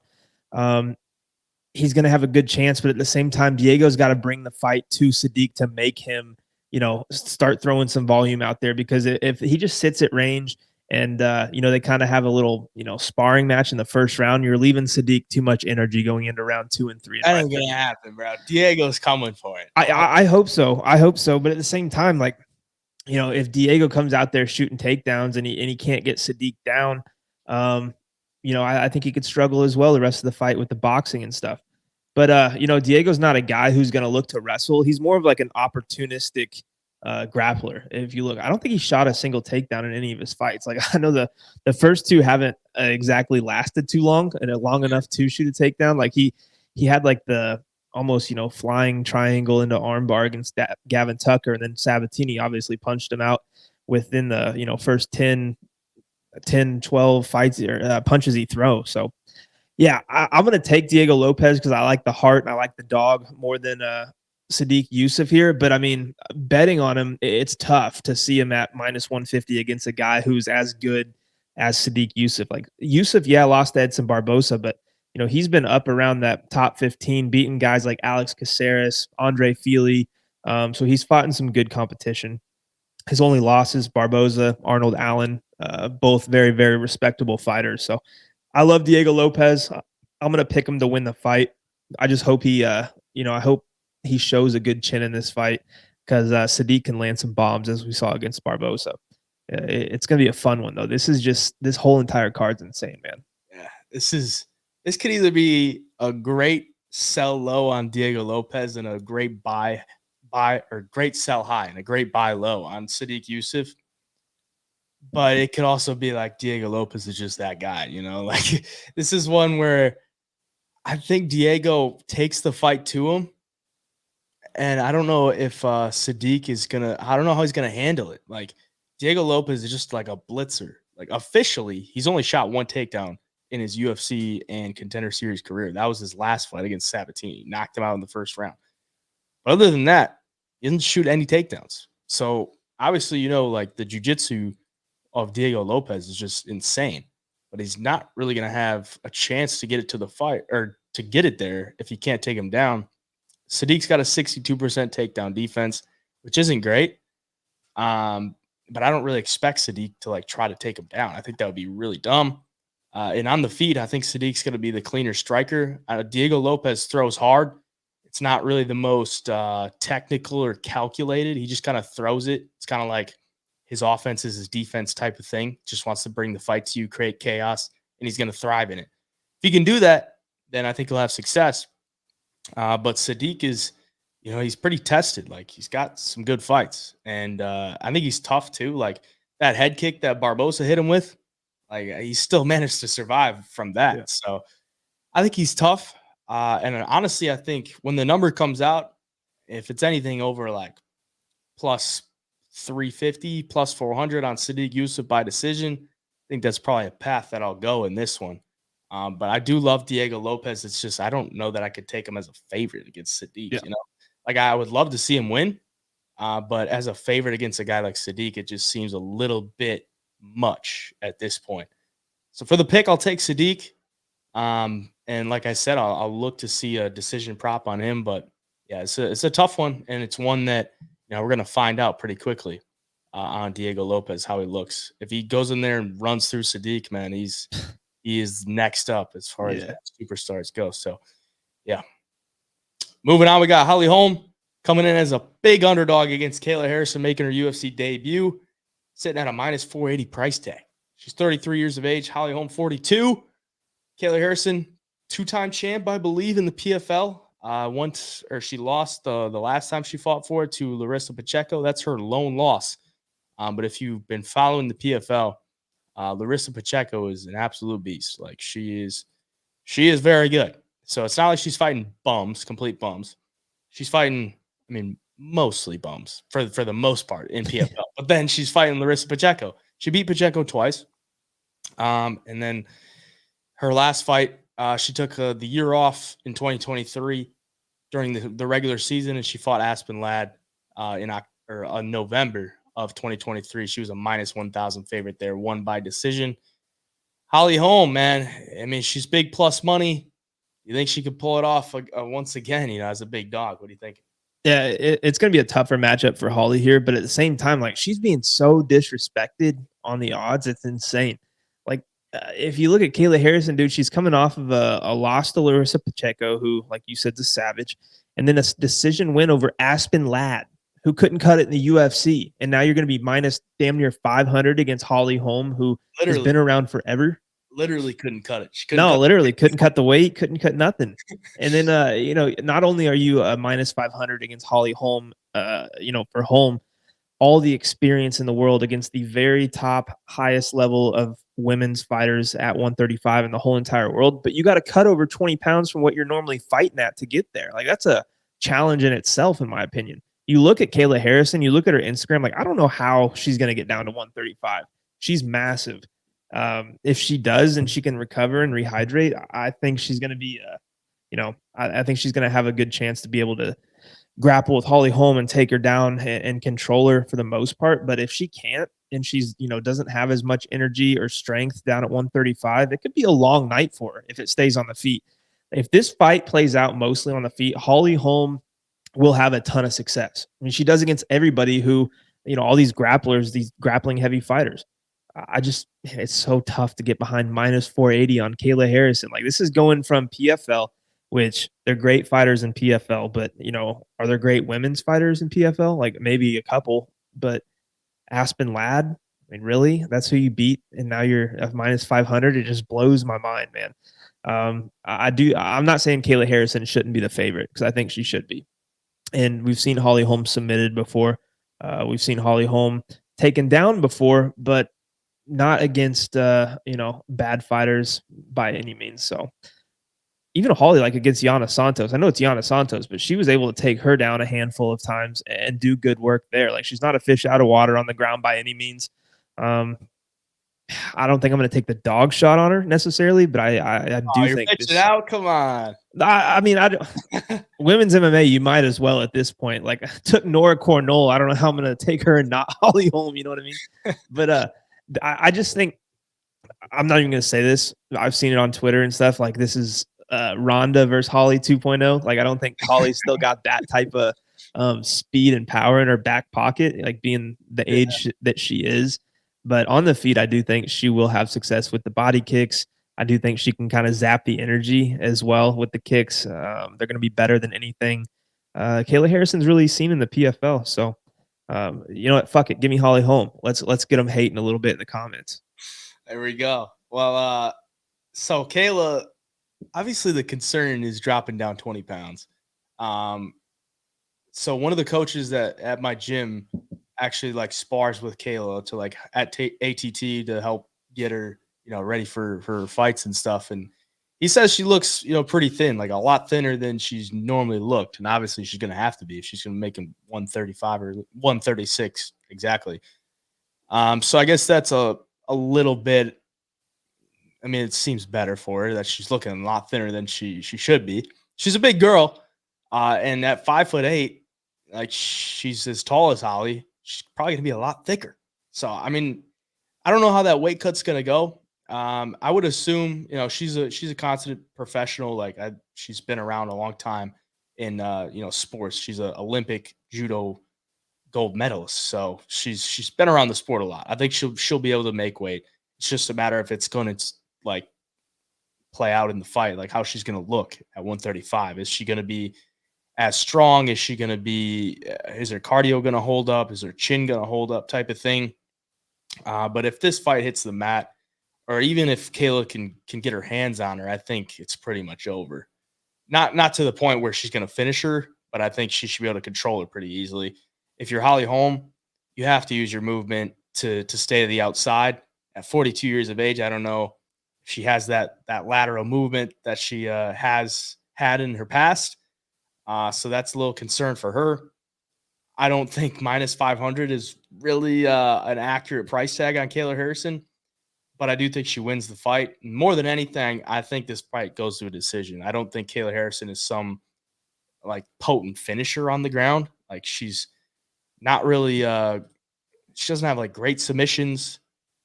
he's going to have a good chance. But at the same time, Diego's got to bring the fight to Sadiq to make him, start throwing some volume out there. Because if he just sits at range and, they kind of have a little, sparring match in the first round, you're leaving Sadiq too much energy going into round 2 and 3. That ain't going to happen, bro. Diego's coming for it. I hope so. But at the same time, like, if Diego comes out there shooting takedowns and he can't get Sadiq down, I think he could struggle as well the rest of the fight with the boxing and stuff. But, Diego's not a guy who's going to look to wrestle. He's more of like an opportunistic grappler. If you look, I don't think he shot a single takedown in any of his fights. Like I know the first 2 haven't exactly lasted too long and long enough to shoot a takedown. Like he had like the almost flying triangle into armbar against Gavin Tucker, and then Sabatini obviously punched him out within the first 10 12 fights or punches he throws. So yeah, I'm gonna take Diego Lopes because I like the heart and I like the dog more than Sadiq Yusuff here. But I mean, betting on him, it's tough to see him at minus 150 against a guy who's as good as Sadiq Yusuff. Like Yusuff, lost to Edson Barbosa, but he's been up around that top 15, beating guys like Alex Caceres, Andre Fili. So he's fought in some good competition. His only losses, Barbosa, Arnold Allen, both very, very respectable fighters. So I love Diego Lopes. I'm going to pick him to win the fight. I just hope I hope he shows a good chin in this fight because Sadiq can land some bombs as we saw against Barbosa. It's going to be a fun one, though. This whole entire card's insane, man. Yeah, this could either be a great sell low on Diego Lopes and a great buy or great sell high and a great buy low on Sadiq Yusuff. But it could also be like Diego Lopes is just that guy, like this is one where I think Diego takes the fight to him. And I don't know if Sadiq is I don't know how he's going to handle it. Like Diego Lopes is just like a blitzer. Like officially, he's only shot 1 takedown in his UFC and Contender Series career. That was his last fight against Sabatini. Knocked him out in the first round. But other than that, He doesn't shoot any takedowns. So obviously, like the jiu-jitsu of Diego Lopes is just insane, but he's not really going to have a chance to get it to the fight or to get it there if he can't take him down. Sadiq's got a 62% takedown defense, which isn't great. But I don't really expect Sadiq to like try to take him down. I think that would be really dumb. And on the feet, I think Sadiq's going to be the cleaner striker. Diego Lopes throws hard. It's not really the most technical or calculated. He just kind of throws it. It's kind of like his offense is his defense type of thing. Just wants to bring the fight to you, create chaos, and he's going to thrive in it. If he can do that, then I think he'll have success. But Sadiq is, he's pretty tested. Like he's got some good fights, and I think he's tough too. Like that head kick that Barbosa hit him with, like he still managed to survive from that. Yeah. So I think he's tough. And honestly, I think when the number comes out, if it's anything over like plus 350, plus 400 on Sadiq Yusuff by decision, I think that's probably a path that I'll go in this one. But I do love Diego Lopes. It's just I don't know that I could take him as a favorite against Sadiq. Yeah. Like I would love to see him win, but as a favorite against a guy like Sadiq, it just seems a little bit much at this point. So for the pick, I'll take Sadiq. And like I said, I'll look to see a decision prop on him. But yeah, it's a tough one, and it's one that we're gonna find out pretty quickly on Diego Lopes how he looks. If he goes in there and runs through Sadiq, man, he is next up as far as superstars go. So yeah. Moving on, we got Holm coming in as a big underdog against Kayla Harrison, making her UFC debut, sitting at a minus 480 price tag. She's 33 years of age. Holm 42. Kayla Harrison, two-time champ, I believe, in the PFL. She lost the last time she fought for it to Larissa Pacheco. That's her lone loss. But if you've been following the PFL, Larissa Pacheco is an absolute beast. Like she is very good. So it's not like she's fighting bums, complete bums. She's fighting, mostly bums for the most part in PFL. But then she's fighting Larissa Pacheco. She beat Pacheco twice. And then her last fight, she took the year off in 2023 during the regular season, and she fought Aspen Ladd in November of 2023. She was a minus 1,000 favorite there, won by decision. Holm, man, she's big plus money. You think she could pull it off once again, as a big dog? What do you think? Yeah, it's going to be a tougher matchup for Holly here, but at the same time, like she's being so disrespected on the odds. It's insane. Like if you look at Kayla Harrison, dude, she's coming off of a loss to Larissa Pacheco, who, like you said, is a savage, and then a decision win over Aspen Ladd, who couldn't cut it in the UFC. And now you're going to be minus damn near 500 against Holm, who has been around forever. Literally couldn't cut it. Couldn't cut the weight, couldn't cut nothing. And then, not only are you a minus 500 against Holm, for Holm, all the experience in the world against the very top, highest level of women's fighters at 135 in the whole entire world. But you got to cut over 20 pounds from what you're normally fighting at to get there. Like that's a challenge in itself, in my opinion. You look at Kayla Harrison, you look at her Instagram, like I don't know how she's going to get down to 135. She's massive. If she does and she can recover and rehydrate, I think she's going to be, I think she's going to have a good chance to be able to grapple with Holm and take her down and control her for the most part. But if she can't and she's, doesn't have as much energy or strength down at 135, it could be a long night for her if it stays on the feet. If this fight plays out mostly on the feet, Holm will have a ton of success. She does against everybody who, all these grapplers, these grappling heavy fighters. It's so tough to get behind minus 480 on Kayla Harrison. Like this is going from PFL, which they're great fighters in PFL, but are there great women's fighters in PFL? Like maybe a couple, but Aspen Ladd, really? That's who you beat, and now you're at minus 500. It just blows my mind, man. I'm not saying Kayla Harrison shouldn't be the favorite because I think she should be. And we've seen Holm submitted before. We've seen Holm taken down before, but not against bad fighters by any means. So even Holly, like against Yana Santos, I know it's Yana Santos, but she was able to take her down a handful of times and do good work there. Like she's not a fish out of water on the ground by any means. I don't think I'm going to take the dog shot on her necessarily, but I do think it out. Come on. I mean, women's MMA, you might as well at this point. Like, I took Nora Cornell. I don't know how I'm going to take her and not Holly Holm. You know what I mean? But I just think I'm not even going to say this. I've seen it on Twitter and stuff. Like, this is Ronda versus Holly 2.0. Like, I don't think Holly's still got that type of speed and power in her back pocket, like being the age that she is. But on the feet, I do think she will have success with the body kicks. I do think she can kind of zap the energy as well with the kicks. They're going to be better than anything Kayla Harrison's really seen in the PFL. So, you know what? Fuck it. Give me Holly Holm. Let's get them hating a little bit in the comments. There we go. Well, so Kayla, obviously the concern is dropping down 20 pounds. So one of the coaches that at my gym actually like spars with Kayla to like at ATT to help get her, ready for fights and stuff. And he says she looks, pretty thin, like a lot thinner than she's normally looked. And obviously she's going to have to be if she's going to make him 135 or 136 exactly. So I guess that's a little bit. I mean, it seems better for her that she's looking a lot thinner than she should be. She's a big girl, and at 5'8", like she's as tall as Holly. She's probably gonna be a lot thicker. So I mean, I don't know how that weight cut's gonna go. I would assume she's a constant professional. Like she's been around a long time in sports. She's an Olympic judo gold medalist, so she's been around the sport a lot. I think she'll be able to make weight. It's just a matter if it's going to like play out in the fight, like how she's going to look at 135. Is she going to be as strong? Is she going to be? Is her cardio going to hold up? Is her chin going to hold up? Type of thing. But if this fight hits the mat, or even if Kayla can get her hands on her, I think it's pretty much over. Not to the point where she's going to finish her, but I think she should be able to control her pretty easily. If you're Holly Holm, you have to use your movement to stay to the outside. At 42 years of age, I don't know if she has that lateral movement that she has had in her past. So that's a little concern for her. I don't think minus 500 is really an accurate price tag on Kayla Harrison, but I do think she wins the fight. More than anything, I think this fight goes to a decision. I don't think Kayla Harrison is some like potent finisher on the ground. Like she's not really she doesn't have like great submissions.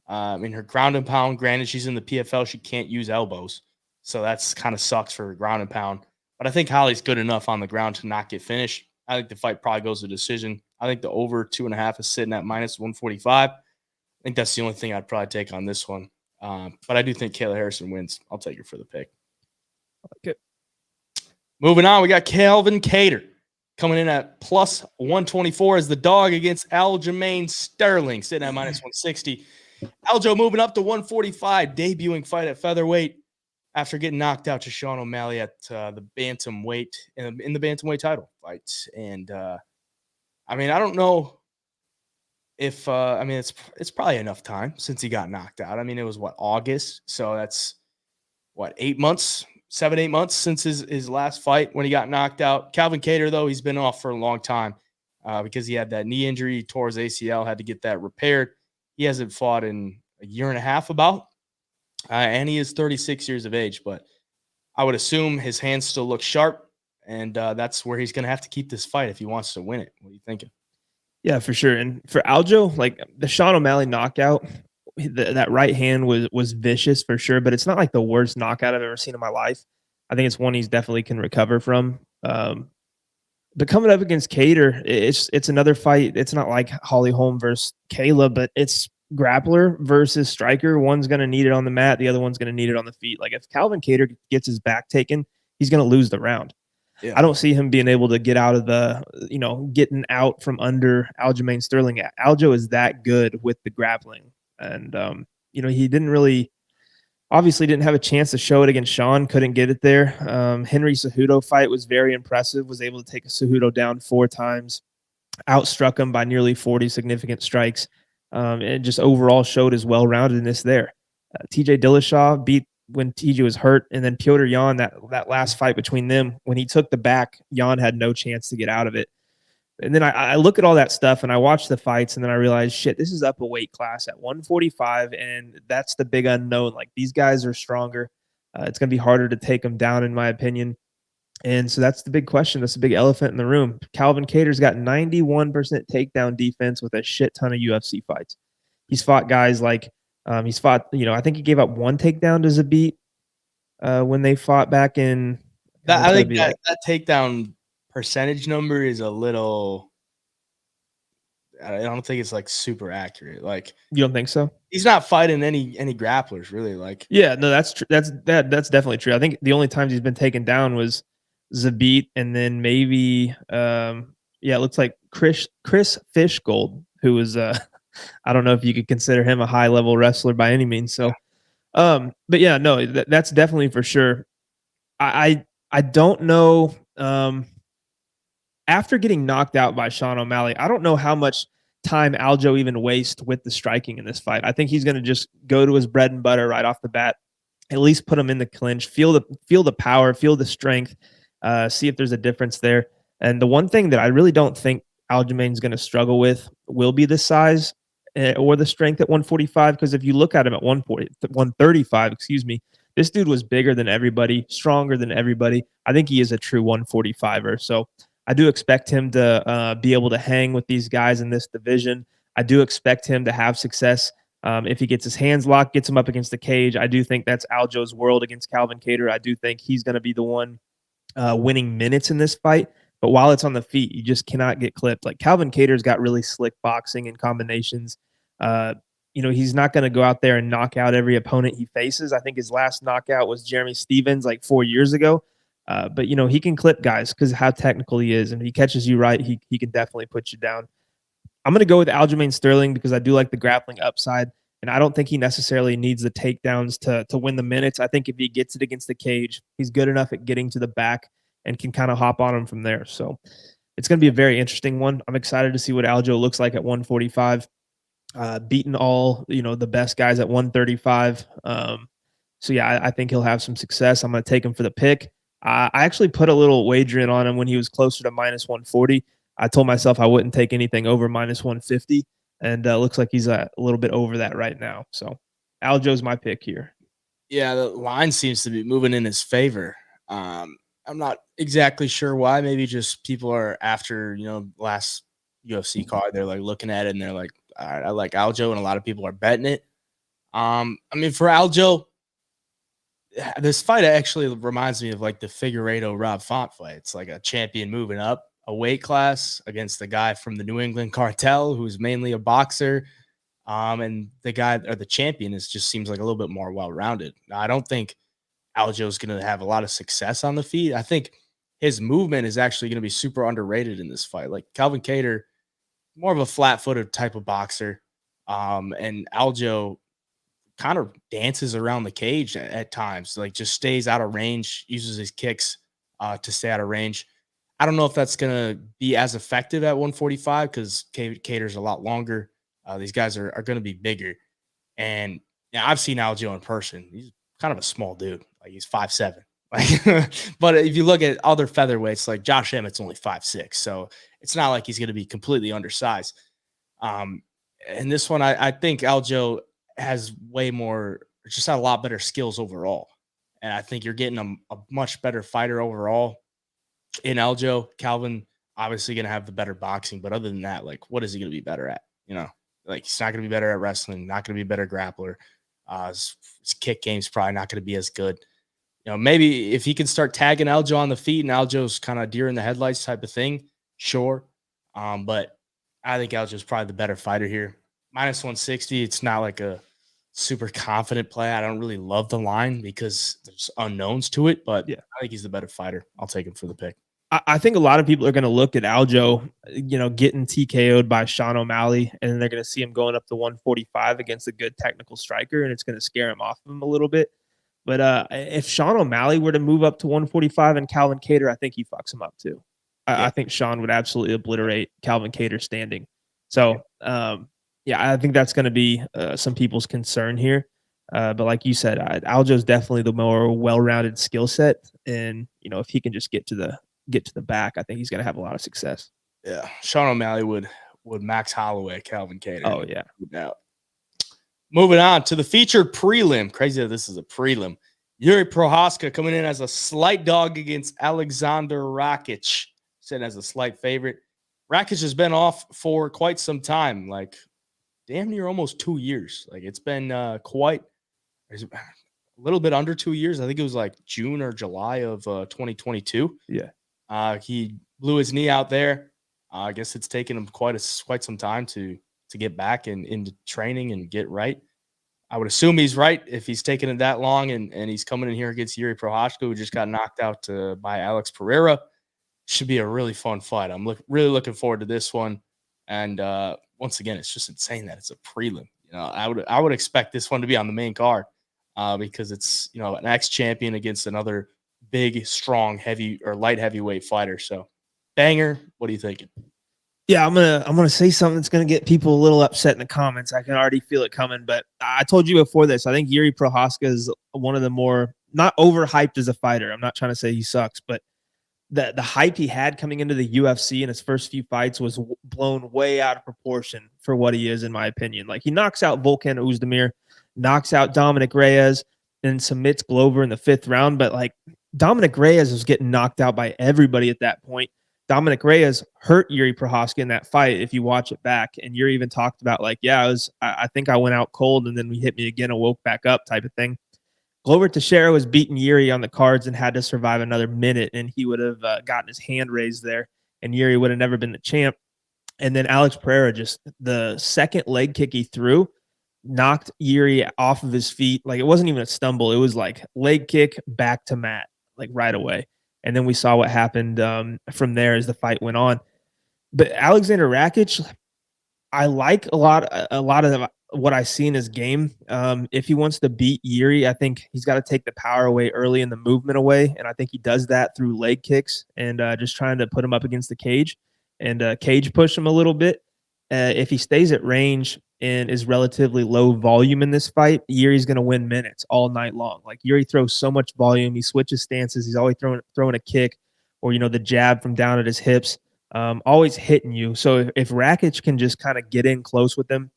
In her ground and pound, granted, she's in the PFL, she can't use elbows. So that's kind of sucks for her ground and pound. But I think Holly's good enough on the ground to not get finished. I think the fight probably goes to decision. I think the over 2.5 is sitting at minus 145. I think that's the only thing I'd probably take on this one. But I do think Kayla Harrison wins. I'll take her for the pick. Okay. Moving on, we got Calvin Kattar coming in at plus 124 as the dog against Aljamain Sterling, sitting at minus 160. Aljo moving up to 145, debuting fight at featherweight after getting knocked out to Sean O'Malley at the bantamweight in the bantamweight title fight. And I mean, I don't know if I mean it's probably enough time since he got knocked out. I mean, it was August, so that's 8 months, 7-8 months since his last fight when he got knocked out. Calvin Kattar, though, he's been off for a long time because he had that knee injury, he tore his ACL, had to get that repaired. He hasn't fought in a year and a half and he is 36 years of age, but I would assume his hands still look sharp, and that's where he's going to have to keep this fight if he wants to win it. What are you thinking? Yeah, for sure. And for Aljo, like the Sean O'Malley knockout, that right hand was vicious for sure, but it's not like the worst knockout I've ever seen in my life. I think it's one he's definitely can recover from. But coming up against Kattar, it's another fight. It's not like Holly Holm versus Kayla, but it's grappler versus striker. One's going to need it on the mat. The other one's going to need it on the feet. Like if Calvin Kattar gets his back taken, he's going to lose the round. Yeah. I don't see him being able to get out of the, getting out from under Aljamain Sterling. Aljo is that good with the grappling. And, he obviously didn't have a chance to show it against Sean, couldn't get it there. Henry Cejudo fight was very impressive, was able to take Cejudo down 4 times, outstruck him by nearly 40 significant strikes, and just overall showed his well-roundedness there. TJ Dillashaw beat when TJ was hurt, and then Petr Yan, that last fight between them, when he took the back, Yan had no chance to get out of it. And then I look at all that stuff and I watch the fights, and then I realize, shit, this is up a weight class at 145, and that's the big unknown. Like these guys are stronger. It's going to be harder to take them down, in my opinion. And so that's the big question. That's the big elephant in the room. Calvin Kattar's got 91% takedown defense with a shit ton of UFC fights. He's fought guys like he's fought, I think he gave up one takedown to Zabit when they fought back in I think that takedown percentage number is a little. I don't think it's like super accurate. Like, you don't think so? he's not fighting any grapplers really. Like, yeah, no, that's true. That's definitely true. I think the only times he's been taken down was Zabit, and then maybe it looks like Chris Fishgold, who was I don't know if you could consider him a high level wrestler by any means. So, but yeah, no, that's definitely for sure. I don't know. After getting knocked out by Sean O'Malley, I don't know how much time Aljo even wastes with the striking in this fight. I think he's going to just go to his bread and butter right off the bat, at least put him in the clinch, feel the power, feel the strength, see if there's a difference there. And the one thing that I really don't think Aljamain's going to struggle with will be the size or the strength at 145. Because if you look at him at 135, this dude was bigger than everybody, stronger than everybody. I think he is a true 145er. So I do expect him to be able to hang with these guys in this division. I do expect him to have success if he gets his hands locked, gets him up against the cage. I do think that's Aljo's world against Calvin Kattar. I do think he's going to be the one winning minutes in this fight. But while it's on the feet, you just cannot get clipped. Like, Calvin Kattar's got really slick boxing and combinations. He's not going to go out there and knock out every opponent he faces. I think his last knockout was Jeremy Stevens like 4 years ago. But he can clip guys because of how technical he is, and if he catches you right, he can definitely put you down. I'm going to go with Aljamain Sterling because I do like the grappling upside, and I don't think he necessarily needs the takedowns to win the minutes. I think if he gets it against the cage, he's good enough at getting to the back and can kind of hop on him from there. So it's going to be a very interesting one. I'm excited to see what Aljo looks like at 145. Beating all the best guys at 135. So yeah, I think he'll have some success. I'm going to take him for the pick. I actually put a little wager in on him when he was closer to minus 140. I told myself I wouldn't take anything over minus 150, and looks like he's a little bit over that right now. So Aljo's my pick here. Yeah, the line seems to be moving in his favor. I'm not exactly sure why. Maybe just people are after last UFC card. They're like looking at it and they're like, all right, I like Aljo, and a lot of people are betting it. I mean, for Aljo, this fight actually reminds me of like the Figueiredo Rob Font fight. It's like a champion moving up a weight class against the guy from the New England cartel who's mainly a boxer. And the guy or the champion just seems like a little bit more well-rounded. Now, I don't think Aljo's going to have a lot of success on the feet. I think his movement is actually going to be super underrated in this fight. Like, Calvin Kattar, more of a flat-footed type of boxer. And Aljo kind of dances around the cage at times, like just stays out of range, uses his kicks to stay out of range. I don't know if that's going to be as effective at 145 because Kattar's a lot longer. These guys are going to be bigger. And I've seen Aljo in person. He's kind of a small dude. Like, he's 5'7". Like, but if you look at other featherweights, like Josh Emmett's only 5'6". So it's not like he's going to be completely undersized. And this one, I think Aljo has way more, just had a lot better skills overall. And I think you're getting a much better fighter overall in Aljo. Calvin obviously going to have the better boxing, but other than that, like, what is he going to be better at? Like, he's not going to be better at wrestling, not going to be a better grappler. His kick game's probably not going to be as good. Maybe if he can start tagging Aljo on the feet and Aljo's kind of deer in the headlights type of thing, sure. But I think Aljo's probably the better fighter here. Minus 160, it's not like a super confident play. I don't really love the line because there's unknowns to it, but yeah, I think he's the better fighter. I'll take him for the pick. I think a lot of people are going to look at Aljo, getting TKO'd by Sean O'Malley, and then they're going to see him going up to 145 against a good technical striker, and it's going to scare him off of him a little bit. But if Sean O'Malley were to move up to 145 and Calvin Kattar, I think he fucks him up too. I think Sean would absolutely obliterate Calvin Kattar standing. So, I think that's going to be some people's concern here. But like you said, Aljo's definitely the more well-rounded skill set, and if he can just get to the back, I think he's going to have a lot of success. Yeah, Sean O'Malley would Max Holloway Calvin Kattar. Oh yeah, no doubt. Moving on to the featured prelim. Crazy that this is a prelim. Yuri Prochazka coming in as a slight dog against Alexander Rakic, sitting as a slight favorite. Rakic has been off for quite some time, like damn near almost 2 years. Like it's been quite a little bit under 2 years. I think it was like June or July of 2022. Yeah. He blew his knee out there. I guess it's taken him quite some time to get back into training and get right. I would assume he's right if he's taking it that long and he's coming in here against Yuri Prochazka, who just got knocked out by Alex Pereira. Should be a really fun fight. I'm really looking forward to this one. And once again, it's just insane that it's a prelim. I would expect this one to be on the main card because it's an ex-champion against another big, strong, heavy or light heavyweight fighter. So, banger. What are you thinking? Yeah, I'm gonna say something that's gonna get people a little upset in the comments. I can already feel it coming. But I told you before this, I think Yuri Prochazka is one of the more not overhyped as a fighter. I'm not trying to say he sucks, but the hype he had coming into the UFC in his first few fights was blown way out of proportion for what he is, in my opinion. Like he knocks out Volkan Oezdemir, knocks out Dominic Reyes, and submits Glover in the 5th round. But like Dominic Reyes was getting knocked out by everybody at that point. Dominic Reyes hurt Yuri Prochazka in that fight, if you watch it back. And Yuri even talked about like, yeah, I think I went out cold and then we hit me again and woke back up type of thing. Glover Teixeira was beating Yuri on the cards and had to survive another minute, and he would have gotten his hand raised there, and Yuri would have never been the champ. And then Alex Pereira, just the second leg kick he threw, knocked Yuri off of his feet. Like it wasn't even a stumble. It was like leg kick back to mat, like right away. And then we saw what happened from there as the fight went on. But Alexander Rakic, I like a lot of what I see in his game. If he wants to beat Yuri, I think he's got to take the power away early and the movement away. And I think he does that through leg kicks and just trying to put him up against the cage and cage push him a little bit. If he stays at range and is relatively low volume in this fight, Yuri's going to win minutes all night long. Like Yuri throws so much volume. He switches stances. He's always throwing a kick or, the jab from down at his hips, always hitting you. So if Rakic can just kind of get in close with him,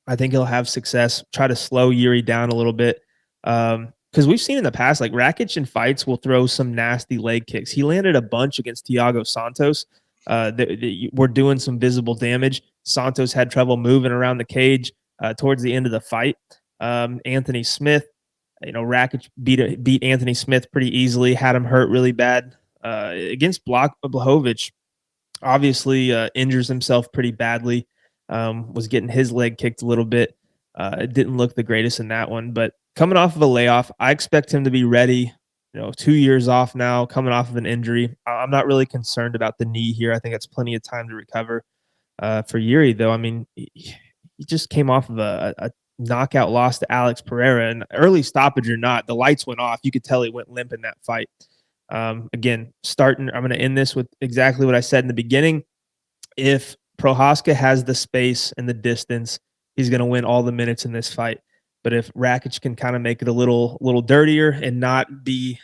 I think he'll have success. Try to slow Yuri down a little bit. Because we've seen in the past, like Rakic in fights will throw some nasty leg kicks. He landed a bunch against Thiago Santos. We're doing some visible damage. Santos had trouble moving around the cage towards the end of the fight. Anthony Smith, Rakic beat Anthony Smith pretty easily, had him hurt really bad. Against Blachowicz, obviously injures himself pretty badly. Was getting his leg kicked a little bit. It didn't look the greatest in that one, but coming off of a layoff, I expect him to be ready. 2 years off now, coming off of an injury. I'm not really concerned about the knee here. I think it's plenty of time to recover. For Yuri, though, I mean, he just came off of a knockout loss to Alex Pereira, and early stoppage or not, the lights went off. You could tell he went limp in that fight. Again, I'm going to end this with exactly what I said in the beginning. If Prochazka has the space and the distance, he's going to win all the minutes in this fight. But if Rakic can kind of make it a little dirtier and not be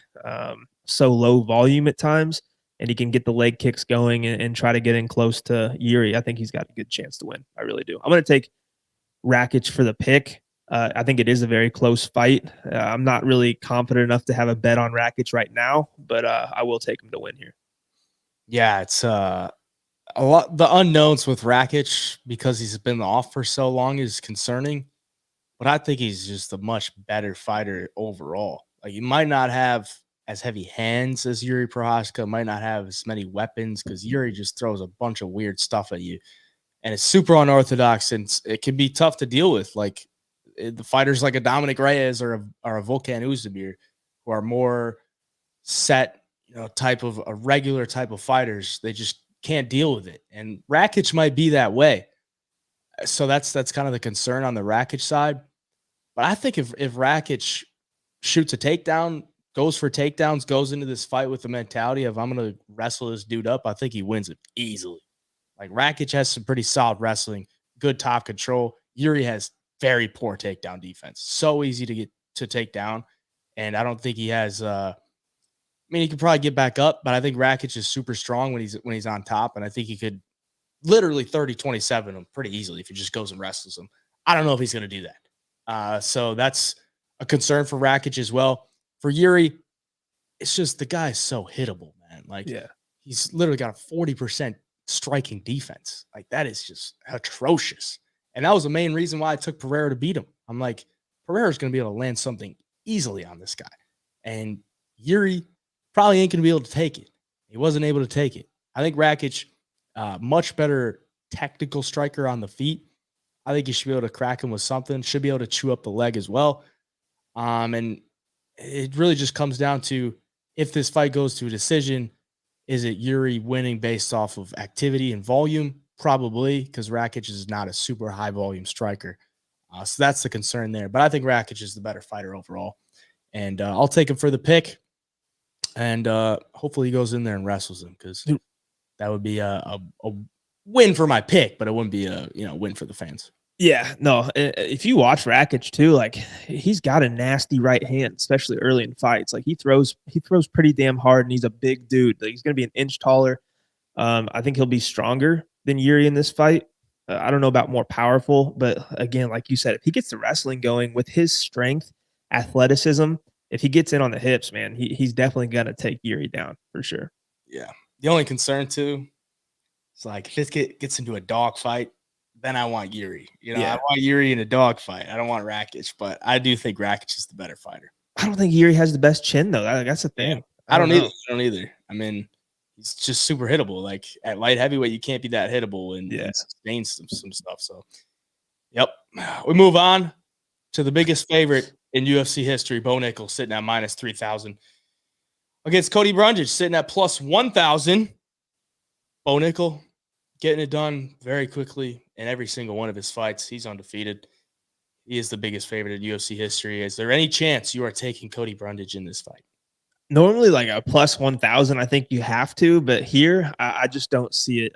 so low volume at times, and he can get the leg kicks going and try to get in close to Yuri, I think he's got a good chance to win. I really do. I'm going to take Rakic for the pick. I think it is a very close fight. I'm not really confident enough to have a bet on Rakic right now, but I will take him to win here. Yeah, it's a lot. The unknowns with Rakic because he's been off for so long is concerning, but I think he's just a much better fighter overall. Like he might not have as heavy hands as Yuri Prochazka, might not have as many weapons because Yuri just throws a bunch of weird stuff at you, and it's super unorthodox and it can be tough to deal with. Like the fighters like a Dominic Reyes or a Volkan Oezdemir, who are more set, type of a regular type of fighters, they just can't deal with it. And Rakic might be that way. So that's kind of the concern on the Rakic side. But I think if Rakic shoots a takedown, goes for takedowns, goes into this fight with the mentality of I'm going to wrestle this dude up, I think he wins it easily. Like Rakic has some pretty solid wrestling, good top control. Yuri has very poor takedown defense. So easy to get to take down. And I don't think he has he could probably get back up, but I think Rakic is super strong when he's on top, and I think he could literally 30-27 him pretty easily if he just goes and wrestles him. I don't know if he's going to do that. So that's a concern for Rakic as well. For Yuri, it's just the guy's so hittable, man. Like, Yeah. he's literally got a 40% striking defense. Like, that is just atrocious. And that was the main reason why I took Pereira to beat him. I'm like, Pereira's going to be able to land something easily on this guy. And Yuri probably ain't going to be able to take it. He wasn't able to take it. I think Rakic, much better technical striker on the feet. I think you should be able to crack him with something. Should be able to chew up the leg as well. And it really just comes down to, if this fight goes to a decision, is it Yuri winning based off of activity and volume? Probably, because Rakic is not a super high volume striker. So that's the concern there. But I think Rakic is the better fighter overall. And I'll take him for the pick. And hopefully he goes in there and wrestles him, because that would be a win for my pick, but it wouldn't be a win for the fans. Yeah, no. If you watch Rakic too, like, he's got a nasty right hand, especially early in fights. Like, he throws pretty damn hard, and he's a big dude. Like, he's going to be an inch taller. I think he'll be stronger than Yuri in this fight. I don't know about more powerful, but again, like you said, if he gets the wrestling going with his strength, athleticism, if he gets in on the hips, man, he's definitely going to take Yuri down for sure. Yeah. The only concern too is, like, if this gets into a dog fight, then I want Yuri. I want Yuri in a dog fight. I don't want Rakic, but I do think Rakic is the better fighter. I don't think Yuri has the best chin though. That's the thing. Yeah. I don't either. I mean, he's just super hittable. Like, at light heavyweight, you can't be that hittable and sustain some stuff. So, yep. We move on to the biggest favorite in UFC history, Bo Nickal, sitting at -3,000 against Cody Brundage, sitting at +1,000. Bo Nickal getting it done very quickly in every single one of his fights. He's undefeated. He is the biggest favorite in UFC history. Is there any chance you are taking Cody Brundage in this fight? Normally, like a +1,000, I think you have to, but here I just don't see it.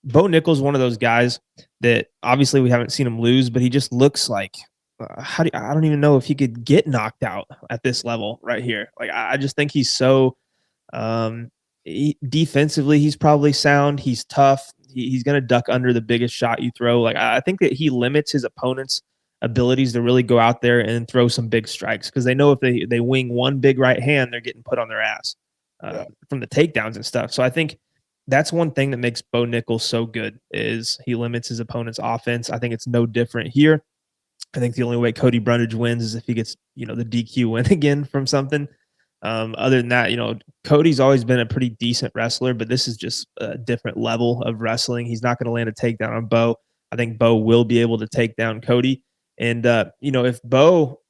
Bo Nickal's one of those guys that obviously we haven't seen him lose, but he just looks like I don't even know if he could get knocked out at this level right here. Like, I just think he's so defensively, he's probably sound. He's tough. He's going to duck under the biggest shot you throw. Like, I think that he limits his opponent's abilities to really go out there and throw some big strikes, because they know if they wing one big right hand, they're getting put on their ass from the takedowns and stuff. So I think that's one thing that makes Bo Nickal so good, is he limits his opponent's offense. I think it's no different here. I think the only way Cody Brundage wins is if he gets, the DQ win again from something. Other than that, Cody's always been a pretty decent wrestler, but this is just a different level of wrestling. He's not going to land a takedown on Bo. I think Bo will be able to take down Cody. And, if Bo,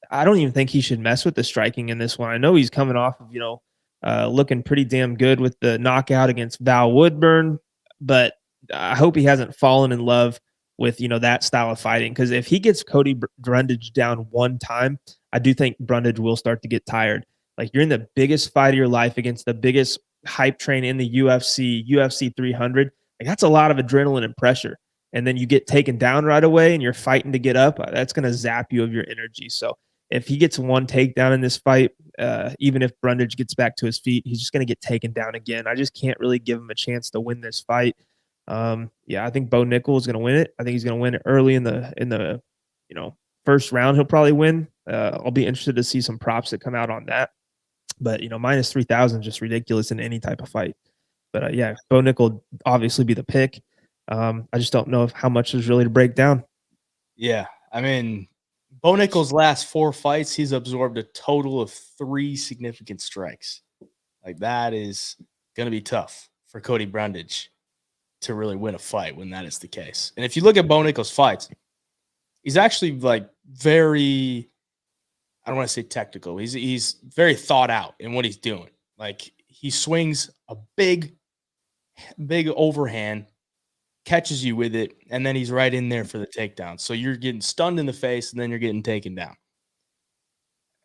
I don't even think he should mess with the striking in this one. I know he's coming off of, looking pretty damn good with the knockout against Val Woodburn, but I hope he hasn't fallen in love with, that style of fighting. Because if he gets Cody Brundage down one time, I do think Brundage will start to get tired. Like, you're in the biggest fight of your life against the biggest hype train in the UFC 300. Like, that's a lot of adrenaline and pressure. And then you get taken down right away and you're fighting to get up. That's going to zap you of your energy. So if he gets one takedown in this fight, even if Brundage gets back to his feet, he's just going to get taken down again. I just can't really give him a chance to win this fight. I think Bo Nickal is going to win it. I think he's going to win it early in the first round. He'll probably win. I'll be interested to see some props that come out on that. But -3,000 is just ridiculous in any type of fight. But Bo Nickal obviously be the pick. I just don't know how much there's really to break down. Yeah, I mean, Bo Nickal's last 4 fights, he's absorbed a total of 3 significant strikes. Like, that is going to be tough for Cody Brundage to really win a fight when that is the case. And if you look at Bo Nickal's fights, he's actually, like, very, I don't want to say technical. He's very thought out in what he's doing. Like, he swings a big overhand, catches you with it, and then he's right in there for the takedown. So you're getting stunned in the face, and then you're getting taken down.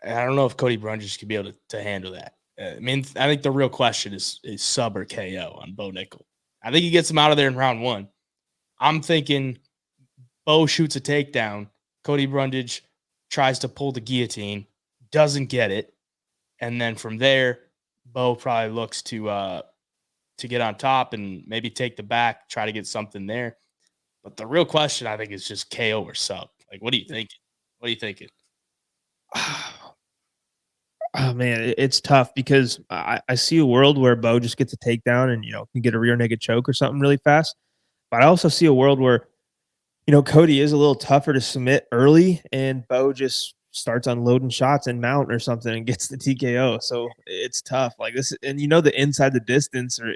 And I don't know if Cody Brundage could be able to handle that. I think the real question is sub or KO on Bo Nickal. I think he gets him out of there in round 1. I'm thinking Bo shoots a takedown. Cody Brundage tries to pull the guillotine, doesn't get it. And then from there, Bo probably looks to get on top and maybe take the back, try to get something there. But the real question, I think, is just KO or sub. Like, what are you thinking? What are you thinking? Oh man, it's tough because I see a world where Bo just gets a takedown and can get a rear naked choke or something really fast. But I also see a world where Cody is a little tougher to submit early, and Bo just starts unloading shots and mount or something and gets the TKO. So it's tough. Like this, and the inside the distance or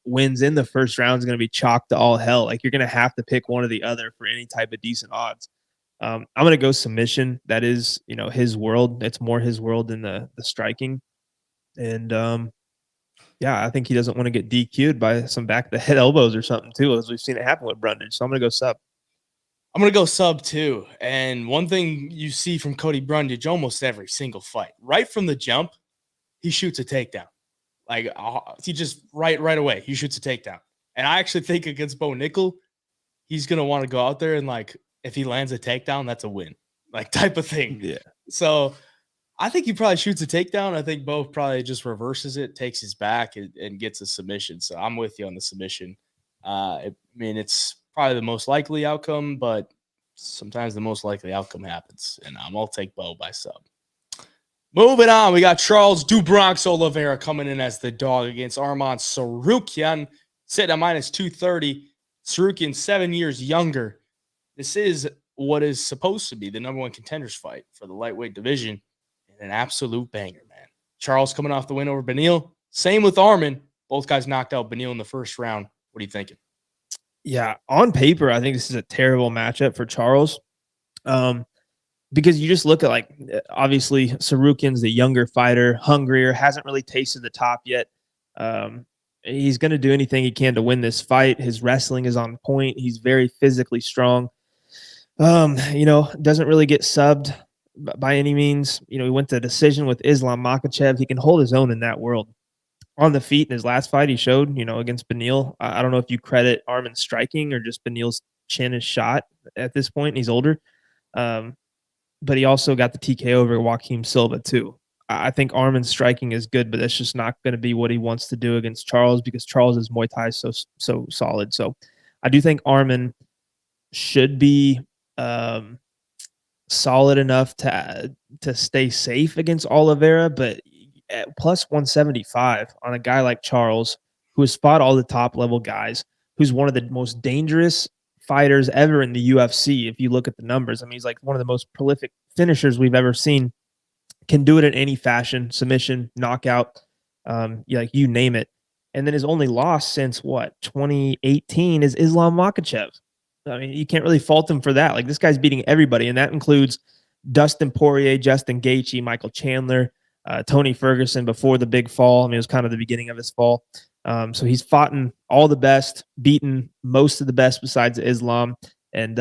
wins in the first round is going to be chalked to all hell. Like you're going to have to pick one or the other for any type of decent odds. I'm going to go submission. That is, his world. It's more his world than the striking. And yeah, I think he doesn't want to get DQ'd by some back of the head elbows or something too, as we've seen it happen with Brundage. So I'm going to go sub. I'm going to go sub too. And one thing you see from Cody Brundage almost every single fight, right from the jump, he shoots a takedown. Like he just right away, he shoots a takedown. And I actually think against Bo Nickal, he's going to want to go out there and like, if he lands a takedown, that's a win, like type of thing. Yeah. So I think he probably shoots a takedown. I think Bo probably just reverses it, takes his back, and gets a submission. So I'm with you on the submission. I mean, it's probably the most likely outcome, but sometimes the most likely outcome happens. And I'll take Bo by sub. Moving on, we got Charles do Bronx Oliveira coming in as the dog against Arman Tsarukyan, sitting at minus 230. Tsarukyan 7 years younger. This is what is supposed to be the number one contenders fight for the lightweight division. And an absolute banger, man. Charles coming off the win over Beneil. Same with Arman. Both guys knocked out Beneil in the first round. What are you thinking? Yeah, on paper, I think this is a terrible matchup for Charles. Because you just look at obviously Tsarukyan's the younger fighter, hungrier, hasn't really tasted the top yet. He's going to do anything he can to win this fight. His wrestling is on point. He's very physically strong. Doesn't really get subbed by any means. He went to decision with Islam Makhachev. He can hold his own in that world. On the feet in his last fight, he showed, against Beneil. I don't know if you credit Arman's striking or just Beneil's chin is shot at this point. And he's older. But he also got the TKO over Joaquim Silva too. I think Arman's striking is good, but that's just not going to be what he wants to do against Charles because Charles' Muay Thai is so solid. So I do think Arman should be solid enough to stay safe against Oliveira, but at plus 175 on a guy like Charles, who has fought all the top level guys, who's one of the most dangerous fighters ever in the UFC. If you look at the numbers, I mean, he's like one of the most prolific finishers we've ever seen. Can do it in any fashion, submission, knockout, you name it. And then his only loss since 2018 is Islam Makhachev. I mean, you can't really fault him for that. Like this guy's beating everybody, and that includes Dustin Poirier, Justin Gaethje, Michael Chandler, Tony Ferguson before the big fall. I mean, it was kind of the beginning of his fall. So he's fought in all the best, beaten most of the best besides Islam. And,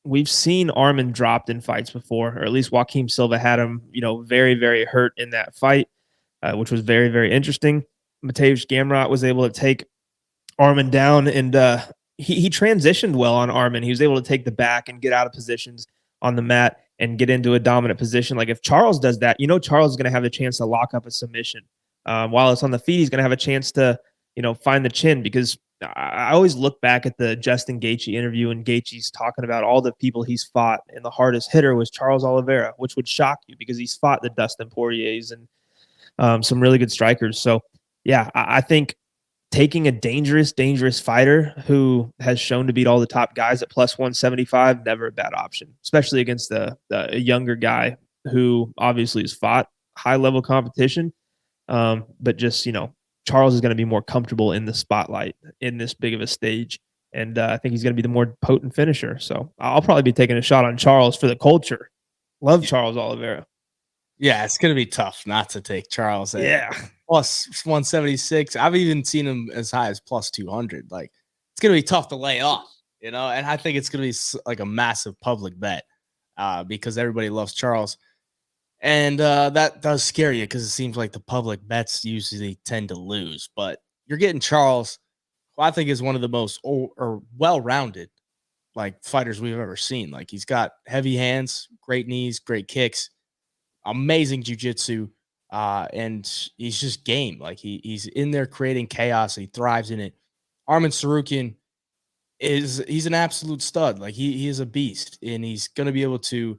we've seen Arman dropped in fights before, or at least Joaquim Silva had him, very, very hurt in that fight, which was very, very interesting. Mateusz Gamrot was able to take Arman down, and he transitioned well on Arman. He was able to take the back and get out of positions on the mat and get into a dominant position. Like if Charles does that, Charles is going to have a chance to lock up a submission. While it's on the feet, he's going to have a chance to, find the chin, because I always look back at the Justin Gaethje interview, and Gaethje's talking about all the people he's fought, and the hardest hitter was Charles Oliveira, which would shock you because he's fought the Dustin Poiriers and some really good strikers. So yeah, I think taking a dangerous fighter who has shown to beat all the top guys at plus 175, never a bad option, especially against a younger guy who obviously has fought high level competition. But just, Charles is going to be more comfortable in the spotlight in this big of a stage. And I think he's going to be the more potent finisher. So I'll probably be taking a shot on Charles for the culture. Love Charles Oliveira. Yeah, it's going to be tough not to take Charles at plus 176. I've even seen him as high as plus 200. Like, it's going to be tough to lay off, and I think it's going to be like a massive public bet because everybody loves Charles. And that does scare you because it seems like the public bets usually tend to lose. But you're getting Charles, who I think is one of the most well-rounded fighters we've ever seen. Like he's got heavy hands, great knees, great kicks, amazing jiu-jitsu, and he's just game. Like he's in there creating chaos. He thrives in it. Arman Tsarukyan he's an absolute stud. Like he is a beast, and he's going to be able to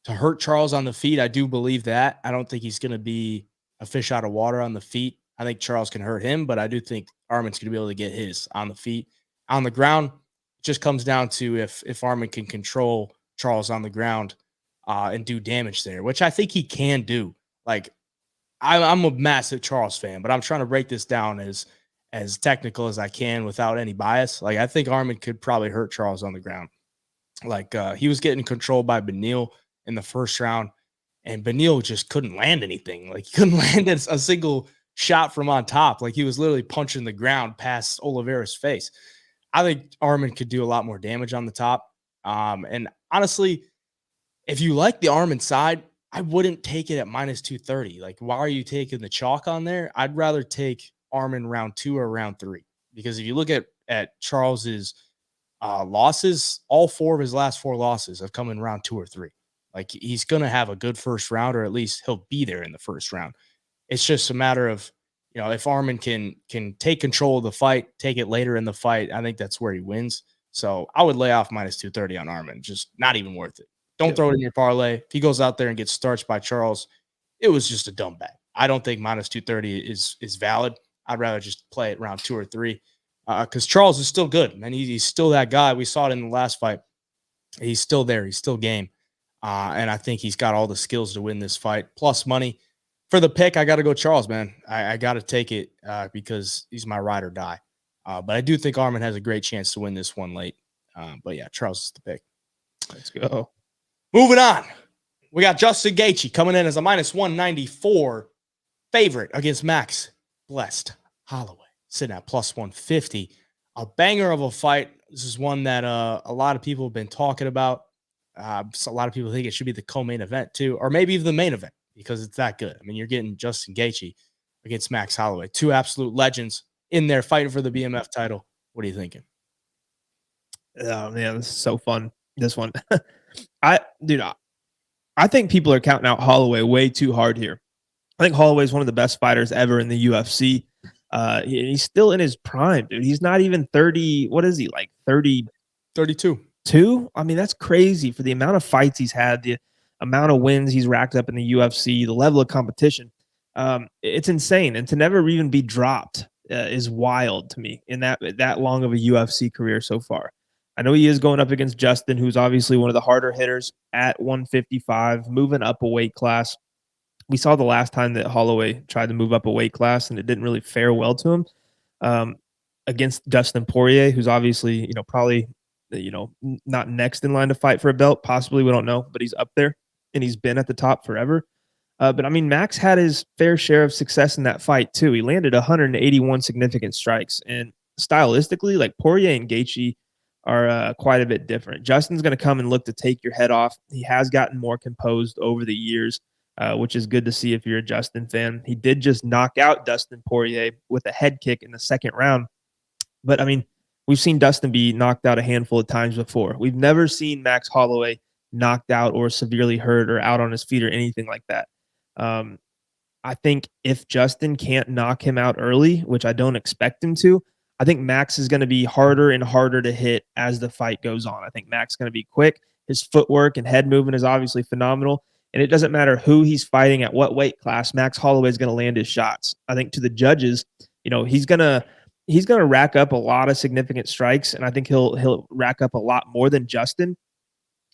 to hurt Charles on the feet. I do believe that. I don't think he's going to be a fish out of water on the feet. I think Charles can hurt him, but I do think Armin's going to be able to get his on the feet. On the ground, it just comes down to if Armin can control Charles on the ground and do damage there, which I think he can do. Like, I'm a massive Charles fan, but I'm trying to break this down as technical as I can without any bias. Like, I think Armin could probably hurt Charles on the ground. Like, he was getting controlled by Beneil in the first round, and Beneil just couldn't land anything. Like, he couldn't land a single shot from on top. Like, he was literally punching the ground past Oliveira's face. I think Armin could do a lot more damage on the top. And honestly, if you like the Armin side, I wouldn't take it at minus 230. Like, why are you taking the chalk on there? I'd rather take Armin round 2 or round 3, because if you look at Charles's losses, all 4 of his last 4 losses have come in round 2 or 3. Like, he's going to have a good first round, or at least he'll be there in the first round. It's just a matter of, if Armin can take control of the fight, take it later in the fight, I think that's where he wins. So I would lay off minus 230 on Armin. Just not even worth it. Don't throw it in your parlay. If he goes out there and gets starched by Charles, it was just a dumb bet. I don't think minus 230 is valid. I'd rather just play it round 2 or 3 because Charles is still good, man. He's still that guy. We saw it in the last fight. He's still there. He's still game. And I think he's got all the skills to win this fight. Plus money. For the pick, I got to go Charles, man. I got to take it because he's my ride or die. But I do think Armin has a great chance to win this one late. But yeah, Charles is the pick. Let's go. Moving on. We got Justin Gaethje coming in as a minus 194 favorite against Max Blessed Holloway, sitting at plus 150. A banger of a fight. This is one that a lot of people have been talking about. So a lot of people think it should be the co-main event too, or maybe even the main event, because it's that good. I mean, you're getting Justin Gaethje against Max Holloway, 2 absolute legends in there fighting for the BMF title. What are you thinking? Oh man, this is so fun. This one. I think people are counting out Holloway way too hard here. I think Holloway is one of the best fighters ever in the UFC. He's still in his prime, dude. He's not even 30. What is he, like 30? 32. I mean, that's crazy for the amount of fights he's had, the amount of wins he's racked up in the UFC, the level of competition. It's insane. And to never even be dropped is wild to me in that long of a UFC career so far. I know he is going up against Justin, who's obviously one of the harder hitters at 155, moving up a weight class. We saw the last time that Holloway tried to move up a weight class, and it didn't really fare well to him against Dustin Poirier, who's obviously, probably, not next in line to fight for a belt. Possibly, we don't know, but he's up there, and he's been at the top forever. But I mean, Max had his fair share of success in that fight too. He landed 181 significant strikes, and stylistically, like Poirier and Gaethje are quite a bit different. Justin's going to come and look to take your head off. He has gotten more composed over the years, which is good to see if you're a Justin fan. He did just knock out Dustin Poirier with a head kick in the second round. But I mean, we've seen Dustin be knocked out a handful of times before. We've never seen Max Holloway knocked out or severely hurt or out on his feet or anything like that. I think if Justin can't knock him out early, which I don't expect him to, I think Max is going to be harder and harder to hit as the fight goes on. I think Max is going to be quick. His footwork and head movement is obviously phenomenal. And it doesn't matter who he's fighting at what weight class, Max Holloway is going to land his shots. I think to the judges, he's going to rack up a lot of significant strikes, and I think he'll rack up a lot more than Justin.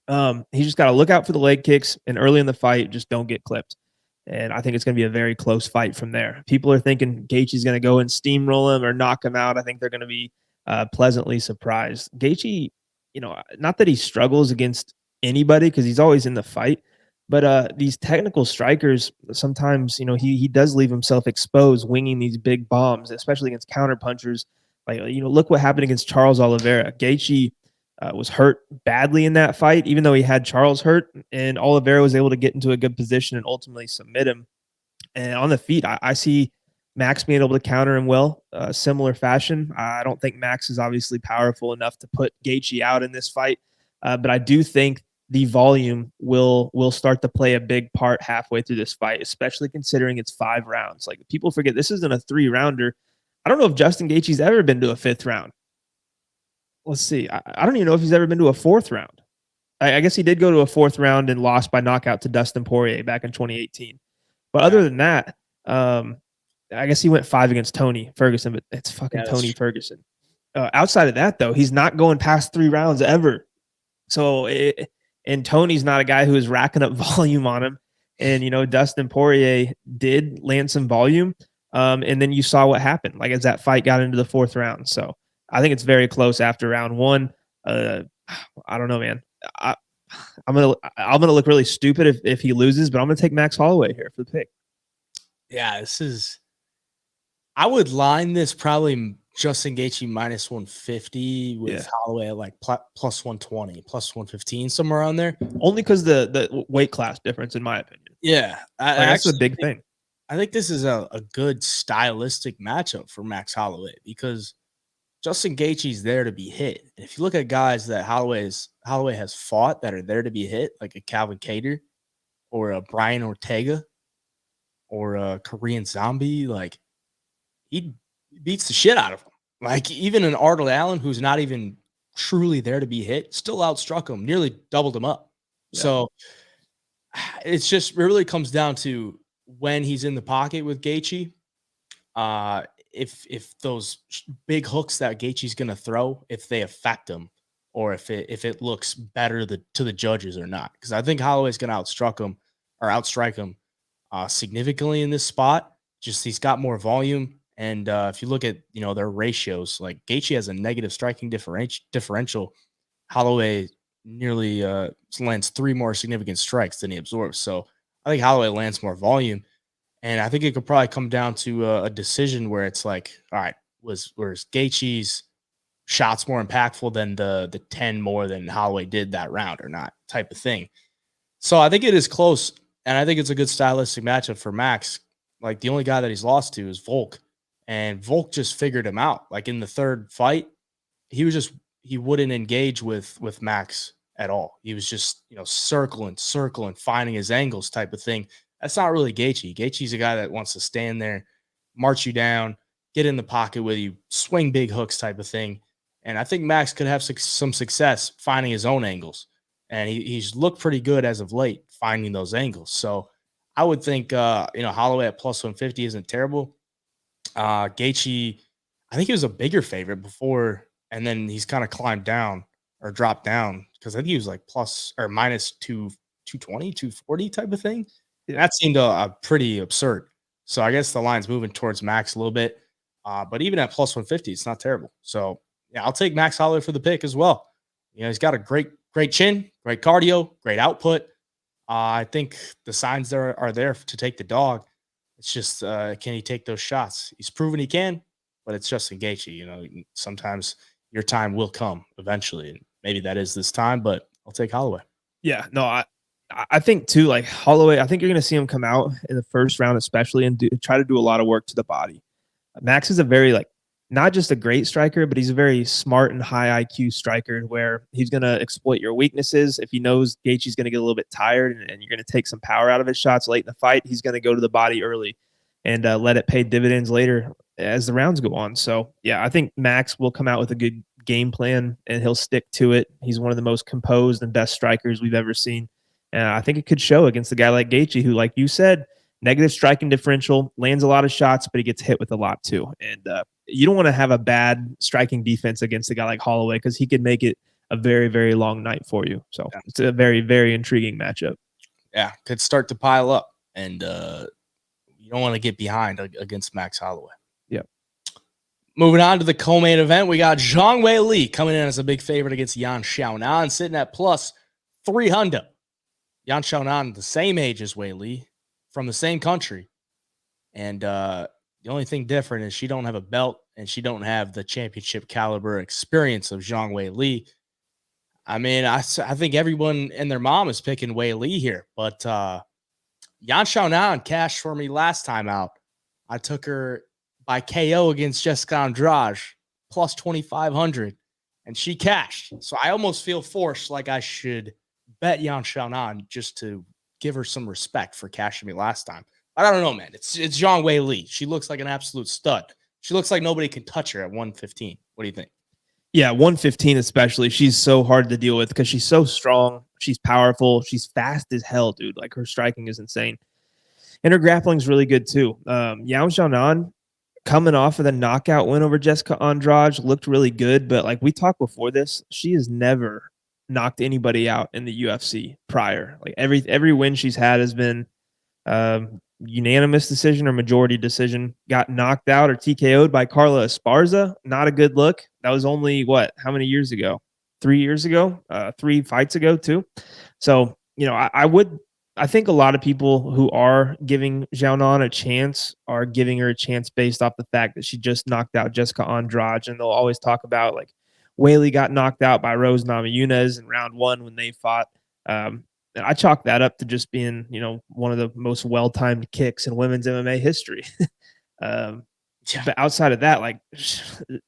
He just got to look out for the leg kicks, and early in the fight, just don't get clipped. And I think it's going to be a very close fight from there. People are thinking Gaethje's going to go and steamroll him or knock him out. I think they're going to be pleasantly surprised. Gaethje, not that he struggles against anybody because he's always in the fight, but these technical strikers, sometimes, he does leave himself exposed winging these big bombs, especially against counterpunchers. Like, look what happened against Charles Oliveira. Gaethje was hurt badly in that fight, even though he had Charles hurt, and Oliveira was able to get into a good position and ultimately submit him. And on the feet, I see Max being able to counter him well, similar fashion. I don't think Max is obviously powerful enough to put Gaethje out in this fight, but I do think the volume will start to play a big part halfway through this fight, especially considering it's 5 rounds. Like, people forget this isn't a 3-rounder. I don't know if Justin Gaethje's ever been to a 5th round. Let's see. I don't even know if he's ever been to a 4th round. I guess he did go to a 4th round and lost by knockout to Dustin Poirier back in 2018. But other than that, I guess he went 5 against Tony Ferguson, but it's fucking Tony Ferguson. Outside of that, though, he's not going past 3 rounds ever. So, and Tony's not a guy who is racking up volume on him. And, you know, Dustin Poirier did land some volume. And then you saw what happened, like as that fight got into the 4th round. So I think it's very close after round 1. I don't know, man. I'm gonna look really stupid if he loses, but I'm gonna take Max Holloway here for the pick. Yeah, I would line this probably Justin Gaethje minus 150 with Holloway at like plus 120, plus 115, somewhere around there. Only because the weight class difference, in my opinion. Yeah, that's a big thing. I think this is a good stylistic matchup for Max Holloway because Justin Gaethje's there to be hit. And if you look at guys that Holloway has fought that are there to be hit, like a Calvin Kattar or a Brian Ortega or a Korean Zombie, like he beats the shit out of him. Like even an Arnold Allen, who's not even truly there to be hit, still outstruck him, nearly doubled him up. Yeah. So it's just it really comes down to when he's in the pocket with Gaethje. If those big hooks that Gaethje's going to throw, if they affect him, or if it looks better to the judges or not, because I think Holloway's going to outstrike him significantly in this spot. Just he's got more volume, and if you look at their ratios, like Gaethje has a negative striking differential. Holloway nearly lands 3 more significant strikes than he absorbs. So I think Holloway lands more volume. And I think it could probably come down to a decision where it's like, all right, was Gaethje's shots more impactful than the 10 more than Holloway did that round or not, type of thing. So I think it is close, and I think it's a good stylistic matchup for Max. Like the only guy that he's lost to is Volk, and Volk just figured him out. Like in the 3rd fight, he wouldn't engage with Max at all. He was just circling, finding his angles, type of thing. That's not really Gaethje. Gaethje's a guy that wants to stand there, march you down, get in the pocket with you, swing big hooks, type of thing. And I think Max could have some success finding his own angles. And he's looked pretty good as of late finding those angles. So I would think Holloway at plus 150 isn't terrible. Gaethje, I think he was a bigger favorite before, and then he's kind of climbed down or dropped down because I think he was like plus or minus 220, 240 type of thing. That seemed pretty absurd. So I guess the line's moving towards Max a little bit. But even at plus 150, it's not terrible. So, yeah, I'll take Max Holloway for the pick as well. He's got a great chin, great cardio, great output. I think the signs there are there to take the dog. It's just, can he take those shots? He's proven he can, but it's Justin Gaethje. Sometimes your time will come eventually. And maybe that is this time, but I'll take Holloway. Yeah, no, I think too, like Holloway, I think you're going to see him come out in the 1st round, especially, and try to do a lot of work to the body. Max is a very, not just a great striker, but he's a very smart and high IQ striker where he's going to exploit your weaknesses. If he knows Gaethje's going to get a little bit tired and you're going to take some power out of his shots late in the fight, he's going to go to the body early and let it pay dividends later as the rounds go on. So, yeah, I think Max will come out with a good game plan and he'll stick to it. He's one of the most composed and best strikers we've ever seen. And I think it could show against a guy like Gaethje, who, like you said, negative striking differential, lands a lot of shots, but he gets hit with a lot too. And you don't want to have a bad striking defense against a guy like Holloway because he could make it a very, very long night for you. So It's a very, very intriguing matchup. Yeah, could start to pile up, and you don't want to get behind against Max Holloway. Yeah. Moving on to the co-main event, we got Zhang Weili coming in as a big favorite against Yan Xionan, sitting at plus 300. Yan Xionan, the same age as Weili, from the same country. And the only thing different is she don't have a belt and she don't have the championship caliber experience of Zhang Weili. I mean, I think everyone and their mom is picking Weili here, but Yan Xiaonan cashed for me last time out. I took her by KO against Jessica Andrade, plus 2,500, and she cashed. So I almost feel forced like I should bet Yan Xiaonan just to give her some respect for cashing me last time. But I don't know, man. It's Zhang Weili. She looks like an absolute stud. She looks like nobody can touch her at 115. What do you think? Yeah, 115 especially. She's so hard to deal with because she's so strong. She's powerful. She's fast as hell, dude. Like her striking is insane. And her grappling's really good too. Xionan coming off of the knockout win over Jessica Andrade looked really good, but like we talked before this, she has never knocked anybody out in the UFC prior. Like every win she's had has been unanimous decision or majority decision. Got knocked out or TKO'd by Carla Esparza. Not a good look. That was only what? How many years ago? 3 years ago. 3 fights ago too. So I think a lot of people who are giving Xionan a chance are giving her a chance based off the fact that she just knocked out Jessica Andrade, and they'll always talk about like Weili got knocked out by Rose Namajunas in round 1 when they fought. And I chalk that up to just being, one of the most well-timed kicks in women's MMA history. Yeah. But outside of that, like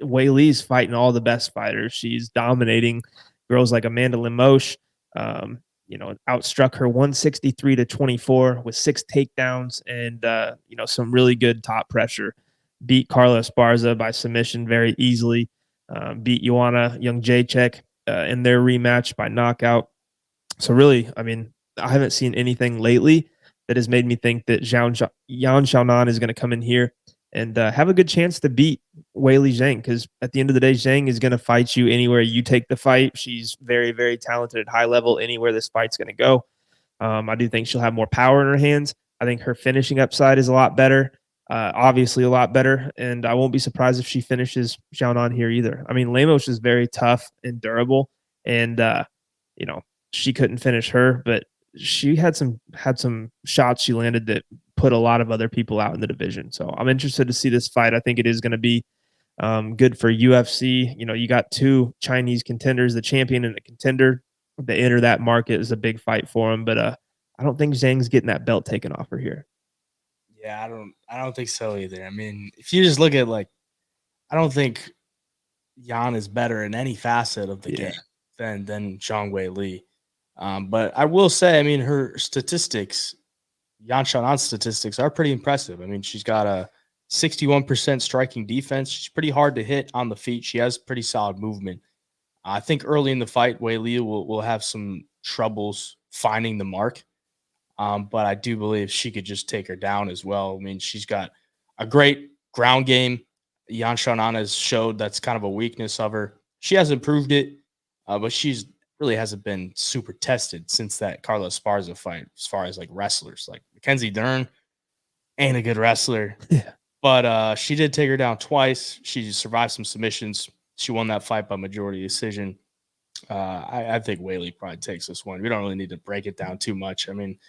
Weili's fighting all the best fighters. She's dominating girls like Amanda Lemos. Outstruck her 163-24 with 6 takedowns and some really good top pressure. Beat Carla Esparza by submission very easily. Beat Joanna Jędrzejczyk in their rematch by knockout. So really, I mean, I haven't seen anything lately that has made me think that Xionan is going to come in here and have a good chance to beat Weili Zhang, because at the end of the day, Zhang is going to fight you anywhere you take the fight. She's very, very talented at high level anywhere this fight's going to go. I do think she'll have more power in her hands. I think her finishing upside is a lot better, obviously a lot better, and I won't be surprised if she finishes Xionan here either. I mean, Lemos is very tough and durable, and she couldn't finish her, but she had some shots she landed that put a lot of other people out in the division. So I'm interested to see this fight. I think it is going to be good for UFC. You got 2 Chinese contenders, the champion and the contender. They enter that market is a big fight for them, but I don't think Zhang's getting that belt taken off her here. Yeah, I don't think so either. I mean, if you just look at I don't think Yan is better in any facet of the game than Zhang Weili. But I will say, I mean, her statistics, Yan Xiaonan's statistics are pretty impressive. I mean, she's got a 61% striking defense. She's pretty hard to hit on the feet. She has pretty solid movement. I think early in the fight, Weili will have some troubles finding the mark. But I do believe she could just take her down as well. I mean, she's got a great ground game. Yan Xiaonan has showed that's kind of a weakness of her. She has improved it, but she's really hasn't been super tested since that Carla Esparza fight as far as like wrestlers. Like Mackenzie Dern ain't a good wrestler. Yeah. But she did take her down twice. She survived some submissions. She won that fight by majority decision. I think Weili probably takes this one. We don't really need to break it down too much. I mean,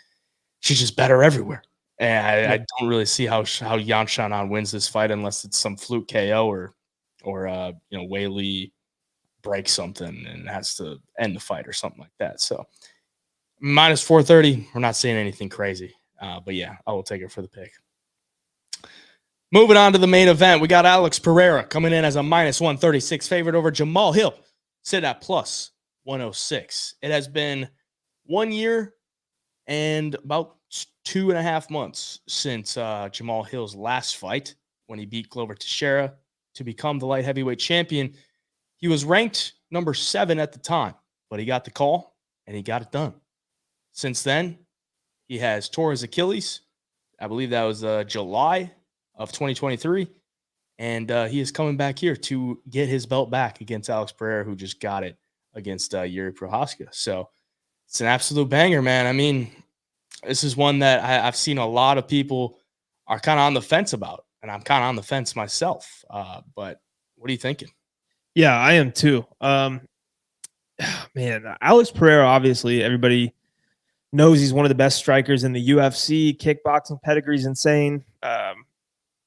she's just better everywhere. And I don't really see how Yan Xiaonan wins this fight unless it's some fluke KO or Weili breaks something and has to end the fight or something like that. So minus 430, we're not seeing anything crazy. But yeah, I will take it for the pick. Moving on to the main event, we got Alex Pereira coming in as a minus 136 favorite over Jamal Hill, sit at plus 106. It has been 1 year and about 2.5 months since Jamal Hill's last fight when he beat Glover Teixeira to become the light heavyweight champion. He was ranked number 7 at the time, but he got the call and he got it done. Since then, he has tore his Achilles. I believe that was July of 2023. And he is coming back here to get his belt back against Alex Pereira, who just got it against Yuri Prochazka. So it's an absolute banger, man. I mean, this is one that I've seen a lot of people are kind of on the fence about, and I'm kind of on the fence myself. But what are you thinking? Yeah, I am too. Man, Alex Pereira, obviously, everybody knows he's one of the best strikers in the UFC. Kickboxing pedigree's insane.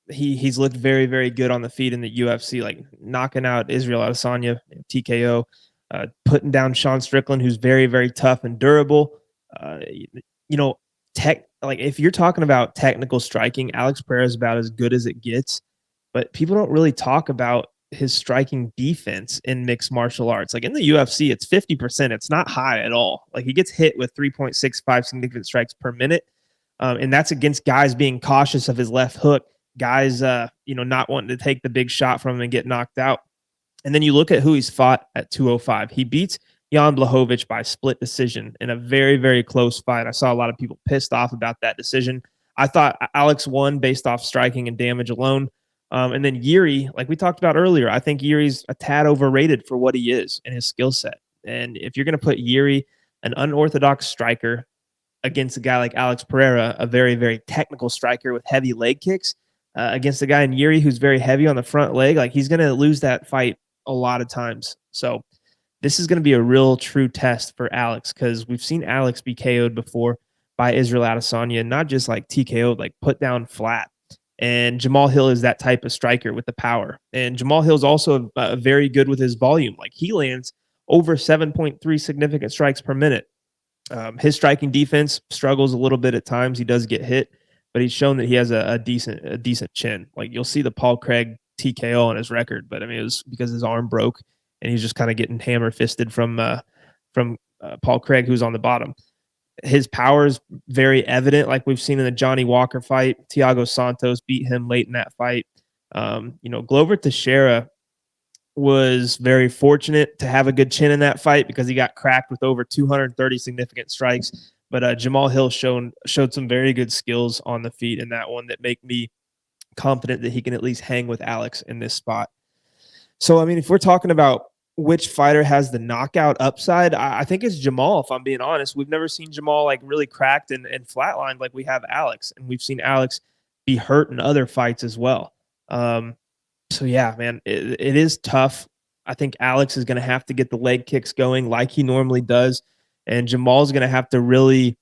He's looked very, very good on the feet in the UFC, like knocking out Israel Adesanya, TKO, putting down Sean Strickland, who's very, very tough and durable. Like if you're talking about technical striking, Alex Pereira is about as good as it gets, but people don't really talk about his striking defense in mixed martial arts. Like in the UFC, it's 50%. It's not high at all. Like he gets hit with 3.65 significant strikes per minute. And that's against guys being cautious of his left hook, guys, not wanting to take the big shot from him and get knocked out. And then you look at who he's fought at 205. He beats Jan Blachowicz by split decision in a very, very close fight. I saw a lot of people pissed off about that decision. I thought Alex won based off striking and damage alone. And then Yuri, like we talked about earlier, I think Yuri's a tad overrated for what he is and his skill set. And if you're going to put Yuri, an unorthodox striker, against a guy like Alex Pereira, a very, very technical striker with heavy leg kicks, against a guy in Yuri who's very heavy on the front leg, like he's going to lose that fight a lot of times. So this is going to be a real true test for Alex, because we've seen Alex be KO'd before by Israel Adesanya, not just like TKO'd, like put down flat. And Jamal Hill is that type of striker with the power. And Jamal Hill's also very good with his volume. Like he lands over 7.3 significant strikes per minute. His striking defense struggles a little bit at times. He does get hit, but he's shown that he has a decent chin. Like you'll see the Paul Craig TKO on his record, but I mean it was because his arm broke and he's just kind of getting hammer fisted from Paul Craig, who's on the bottom. His power is very evident, like we've seen in the Johnny Walker fight. Thiago Santos beat him late in that fight. Glover Teixeira was very fortunate to have a good chin in that fight because he got cracked with over 230 significant strikes. But Jamal Hill showed some very good skills on the feet in that one that make me confident that he can at least hang with Alex in this spot. So, I mean, if we're talking about which fighter has the knockout upside, I think it's Jamal, if I'm being honest. We've never seen Jamal like really cracked and flatlined like we have Alex. And we've seen Alex be hurt in other fights as well. So yeah, man, it is tough. I think Alex is going to have to get the leg kicks going like he normally does. And Jamal's going to have to really,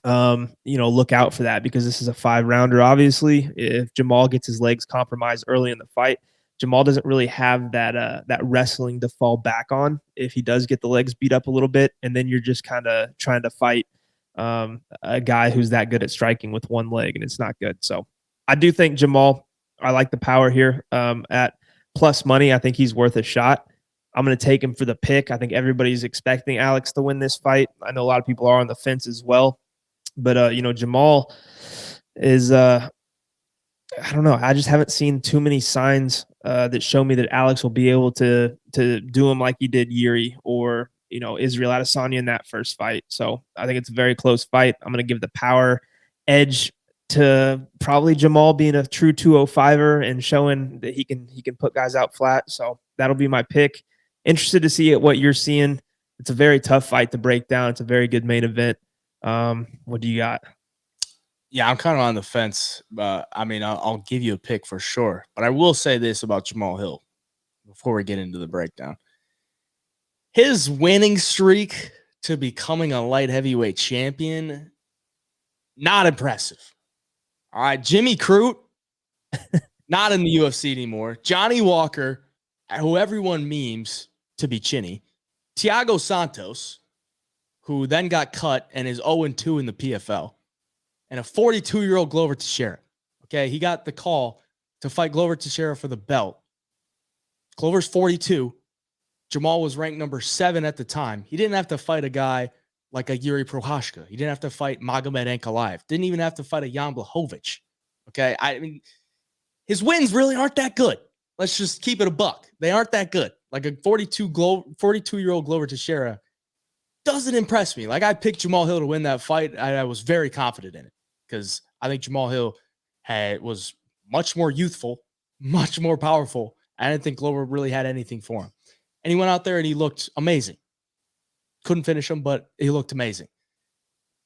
look out for that, because this is a 5-rounder. Obviously, if Jamal gets his legs compromised early in the fight, Jamal doesn't really have that wrestling to fall back on if he does get the legs beat up a little bit. And then you're just kind of trying to fight a guy who's that good at striking with one leg, and it's not good. So I do think Jamal, I like the power here at plus money. I think he's worth a shot. I'm going to take him for the pick. I think everybody's expecting Alex to win this fight. I know a lot of people are on the fence as well. But, Jamal is, I don't know. I just haven't seen too many signs that show me that Alex will be able to do him like he did Yuri or, Israel Adesanya in that first fight. So I think it's a very close fight. I'm going to give the power edge to probably Jamal being a true 205er and showing that he can put guys out flat. So that'll be my pick. Interested to see what you're seeing. It's a very tough fight to break down. It's a very good main event. What do you got? Yeah, I'm kind of on the fence. I'll give you a pick for sure. But I will say this about Jamal Hill before we get into the breakdown. His winning streak to becoming a light heavyweight champion, not impressive. All right, Jimmy Crute, not in the UFC anymore. Johnny Walker, who everyone memes to be chinny. Thiago Santos, who then got cut and is 0-2 in the PFL. And a 42-year-old Glover Teixeira. Okay, he got the call to fight Glover Teixeira for the belt. Glover's 42. Jamal was ranked number 7 at the time. He didn't have to fight a guy like a Yuri Prochazka. He didn't have to fight Magomed Ankalaev. Didn't even have to fight a Jan Blachowicz. Okay, I mean, his wins really aren't that good. Let's just keep it a buck. They aren't that good. Like a 42-year-old Glover Teixeira doesn't impress me. Like I picked Jamal Hill to win that fight. I was very confident in it because I think Jamal Hill was much more youthful, much more powerful. I didn't think Glover really had anything for him. And he went out there and he looked amazing. Couldn't finish him, but he looked amazing.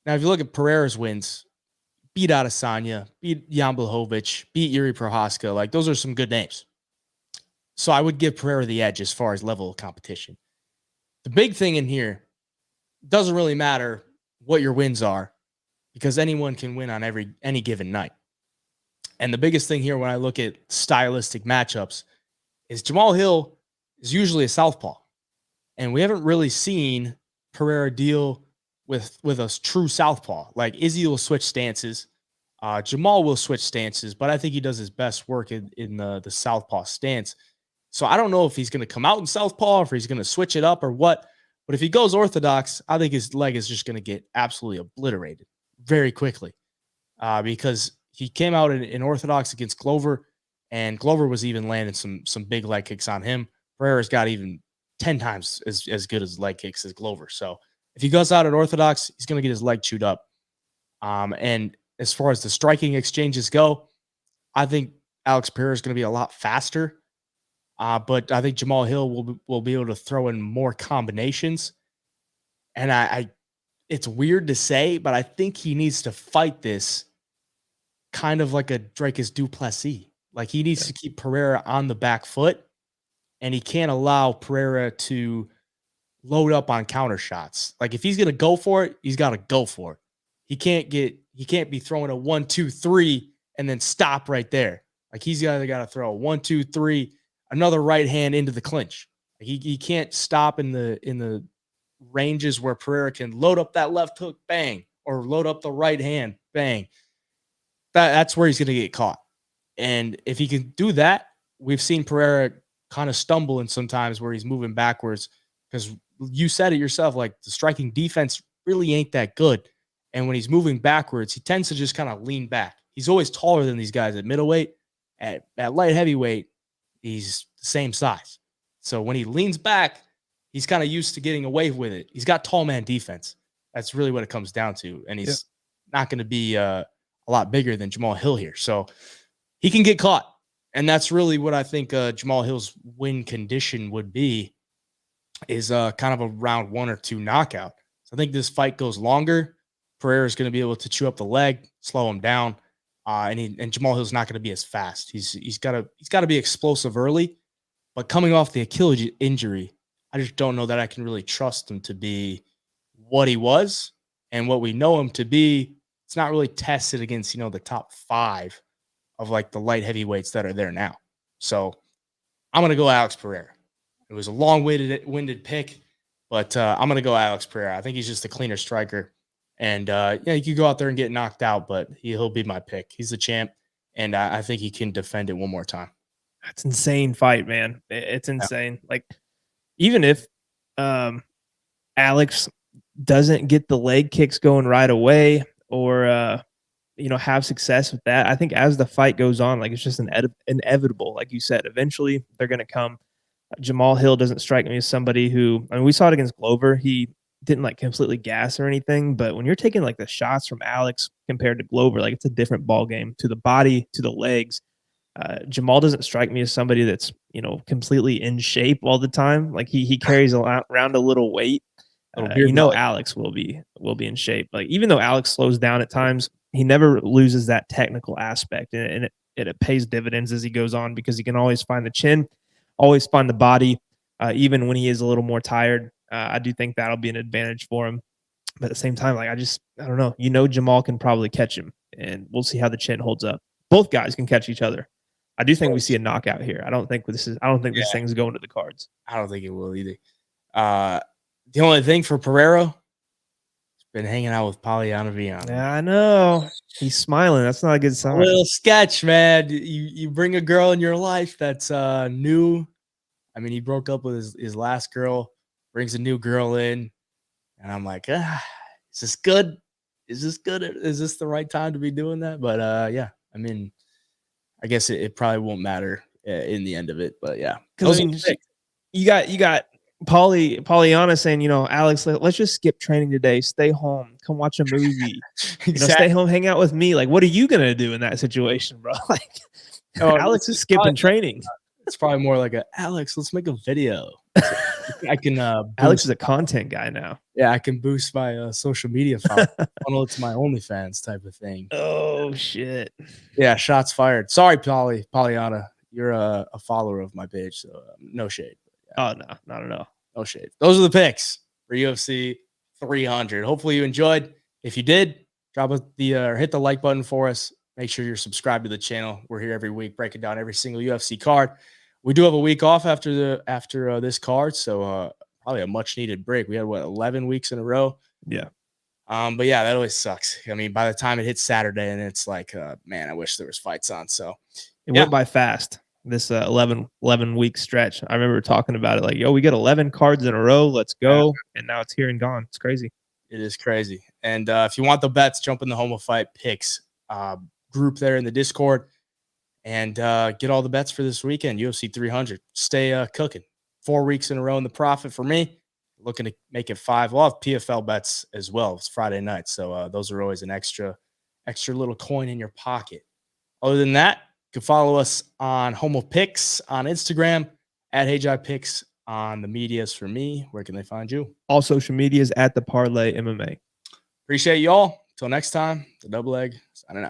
Now, if you look at Pereira's wins, beat Adesanya, beat Jan Blachowicz, beat Yuri Prochazka, like those are some good names. So I would give Pereira the edge as far as level of competition. The big thing in here, doesn't really matter what your wins are because anyone can win on any given night. And the biggest thing here when I look at stylistic matchups is Jamal Hill is usually a southpaw. And we haven't really seen Pereira deal with a true southpaw. Like Izzy will switch stances. Jamal will switch stances, but I think he does his best work in the southpaw stance. So I don't know if he's going to come out in southpaw or if he's going to switch it up or what. But if he goes orthodox, I think his leg is just going to get absolutely obliterated very quickly because he came out in orthodox against Glover, and Glover was even landing some big leg kicks on him. Pereira's got even 10 times as good as leg kicks as Glover. So if he goes out at orthodox, he's going to get his leg chewed up. And as far as the striking exchanges go, I think Alex Pereira is going to be a lot faster. But I think Jamal Hill will be able to throw in more combinations. And I it's weird to say, but I think he needs to fight this kind of like a Dracus Duplessis. Like he needs to keep Pereira on the back foot, and he can't allow Pereira to load up on counter shots. Like if he's gonna go for it, he's got to go for it. He can't be throwing a 1, 2, 3 and then stop right there. Like he's either got to throw a 1, 2, 3, another right hand into the clinch. Like he can't stop in the ranges where Pereira can load up that left hook, bang, or load up the right hand, bang. That's where he's going to get caught. And if he can do that, we've seen Pereira kind of stumble in sometimes where he's moving backwards because you said it yourself, like the striking defense really ain't that good. And when he's moving backwards, he tends to just kind of lean back. He's always taller than these guys at middleweight. At light heavyweight, he's the same size. So when he leans back, he's kind of used to getting away with it. He's got tall man defense. That's really what it comes down to. And he's not going to be a lot bigger than Jamal Hill here. So he can get caught. And that's really what I think Jamal Hill's win condition would be, is kind of a round 1 or 2 knockout. So I think this fight goes longer. Pereira is going to be able to chew up the leg, slow him down. And Jamal Hill's not going to be as fast. He's got to be explosive early, but coming off the Achilles injury, I just don't know that I can really trust him to be what he was and what we know him to be. It's not really tested against, the top 5 of like the light heavyweights that are there now. So I'm going to go Alex Pereira. It was a long-winded pick, but I'm going to go Alex Pereira. I think he's just a cleaner striker. And, he could go out there and get knocked out, but he'll be my pick. He's the champ, and I think he can defend it one more time. That's insane fight, man. It's insane. Yeah. Like, even if Alex doesn't get the leg kicks going right away or, have success with that, I think as the fight goes on, like, it's just inevitable. Like you said, eventually they're going to come. Jamal Hill doesn't strike me as somebody who, we saw it against Glover. He didn't like completely gas or anything, but when you're taking like the shots from Alex compared to Glover, like it's a different ball game to the body, to the legs. Jamal doesn't strike me as somebody that's, completely in shape all the time. Like he carries around a little weight. Alex will be in shape. Like even though Alex slows down at times, he never loses that technical aspect, and it pays dividends as he goes on because he can always find the chin, always find the body, even when he is a little more tired. I do think that'll be an advantage for him. But at the same time, like I don't know. Jamal can probably catch him, and we'll see how the chin holds up. Both guys can catch each other. I do think we see a knockout here. I don't think this thing's going to the cards. I don't think it will either. The only thing for Pereira, he's been hanging out with Polyana Viana. Yeah, I know. He's smiling. That's not a good sign. A little sketch, man. You bring a girl in your life that's new. I mean, he broke up with his last girl, brings a new girl in, and I'm like, is this good? Is this good? Is this the right time to be doing that? But yeah, I mean, I guess it probably won't matter in the end of it. But yeah, because you got Polyana saying, Alex, let's just skip training today. Stay home. Come watch a movie. Exactly. Stay home, hang out with me. Like, what are you gonna do in that situation, bro? Like, Alex is skipping training. It's probably more like Alex, let's make a video. I can. Alex is a content guy now. Yeah, I can boost my social media funnel it to my OnlyFans type of thing. Oh shit! Yeah, shots fired. Sorry, Polyana, you're a follower of my page, so no shade. Yeah. Oh no, not at all. No shade. Those are the picks for UFC 300. Hopefully you enjoyed. If you did, drop hit the like button for us. Make sure you're subscribed to the channel. We're here every week breaking down every single UFC card. We do have a week off after this card, so probably a much needed break. We had 11 weeks in a row. Yeah. But yeah, that always sucks. I mean, by the time it hits Saturday, and it's like, man, I wish there was fights on. So it went by fast. This 11 week stretch. I remember talking about it like, yo, we got 11 cards in a row. Let's go. Yeah. And now it's here and gone. It's crazy. It is crazy. And if you want the bets, jump in the Home of Fight picks group there in the Discord and get all the bets for this weekend, UFC 300. Stay cooking. 4 weeks in a row in the profit for me. Looking to make it 5. We'll have PFL bets as well. It's Friday night, so those are always an extra little coin in your pocket. Other than that, you can follow us on Homo Picks on Instagram, at HeyJaiPicks on the medias for me. Where can they find you? All social medias at the Parlay MMA. Appreciate you all. Until next time, the Double Leg signing out.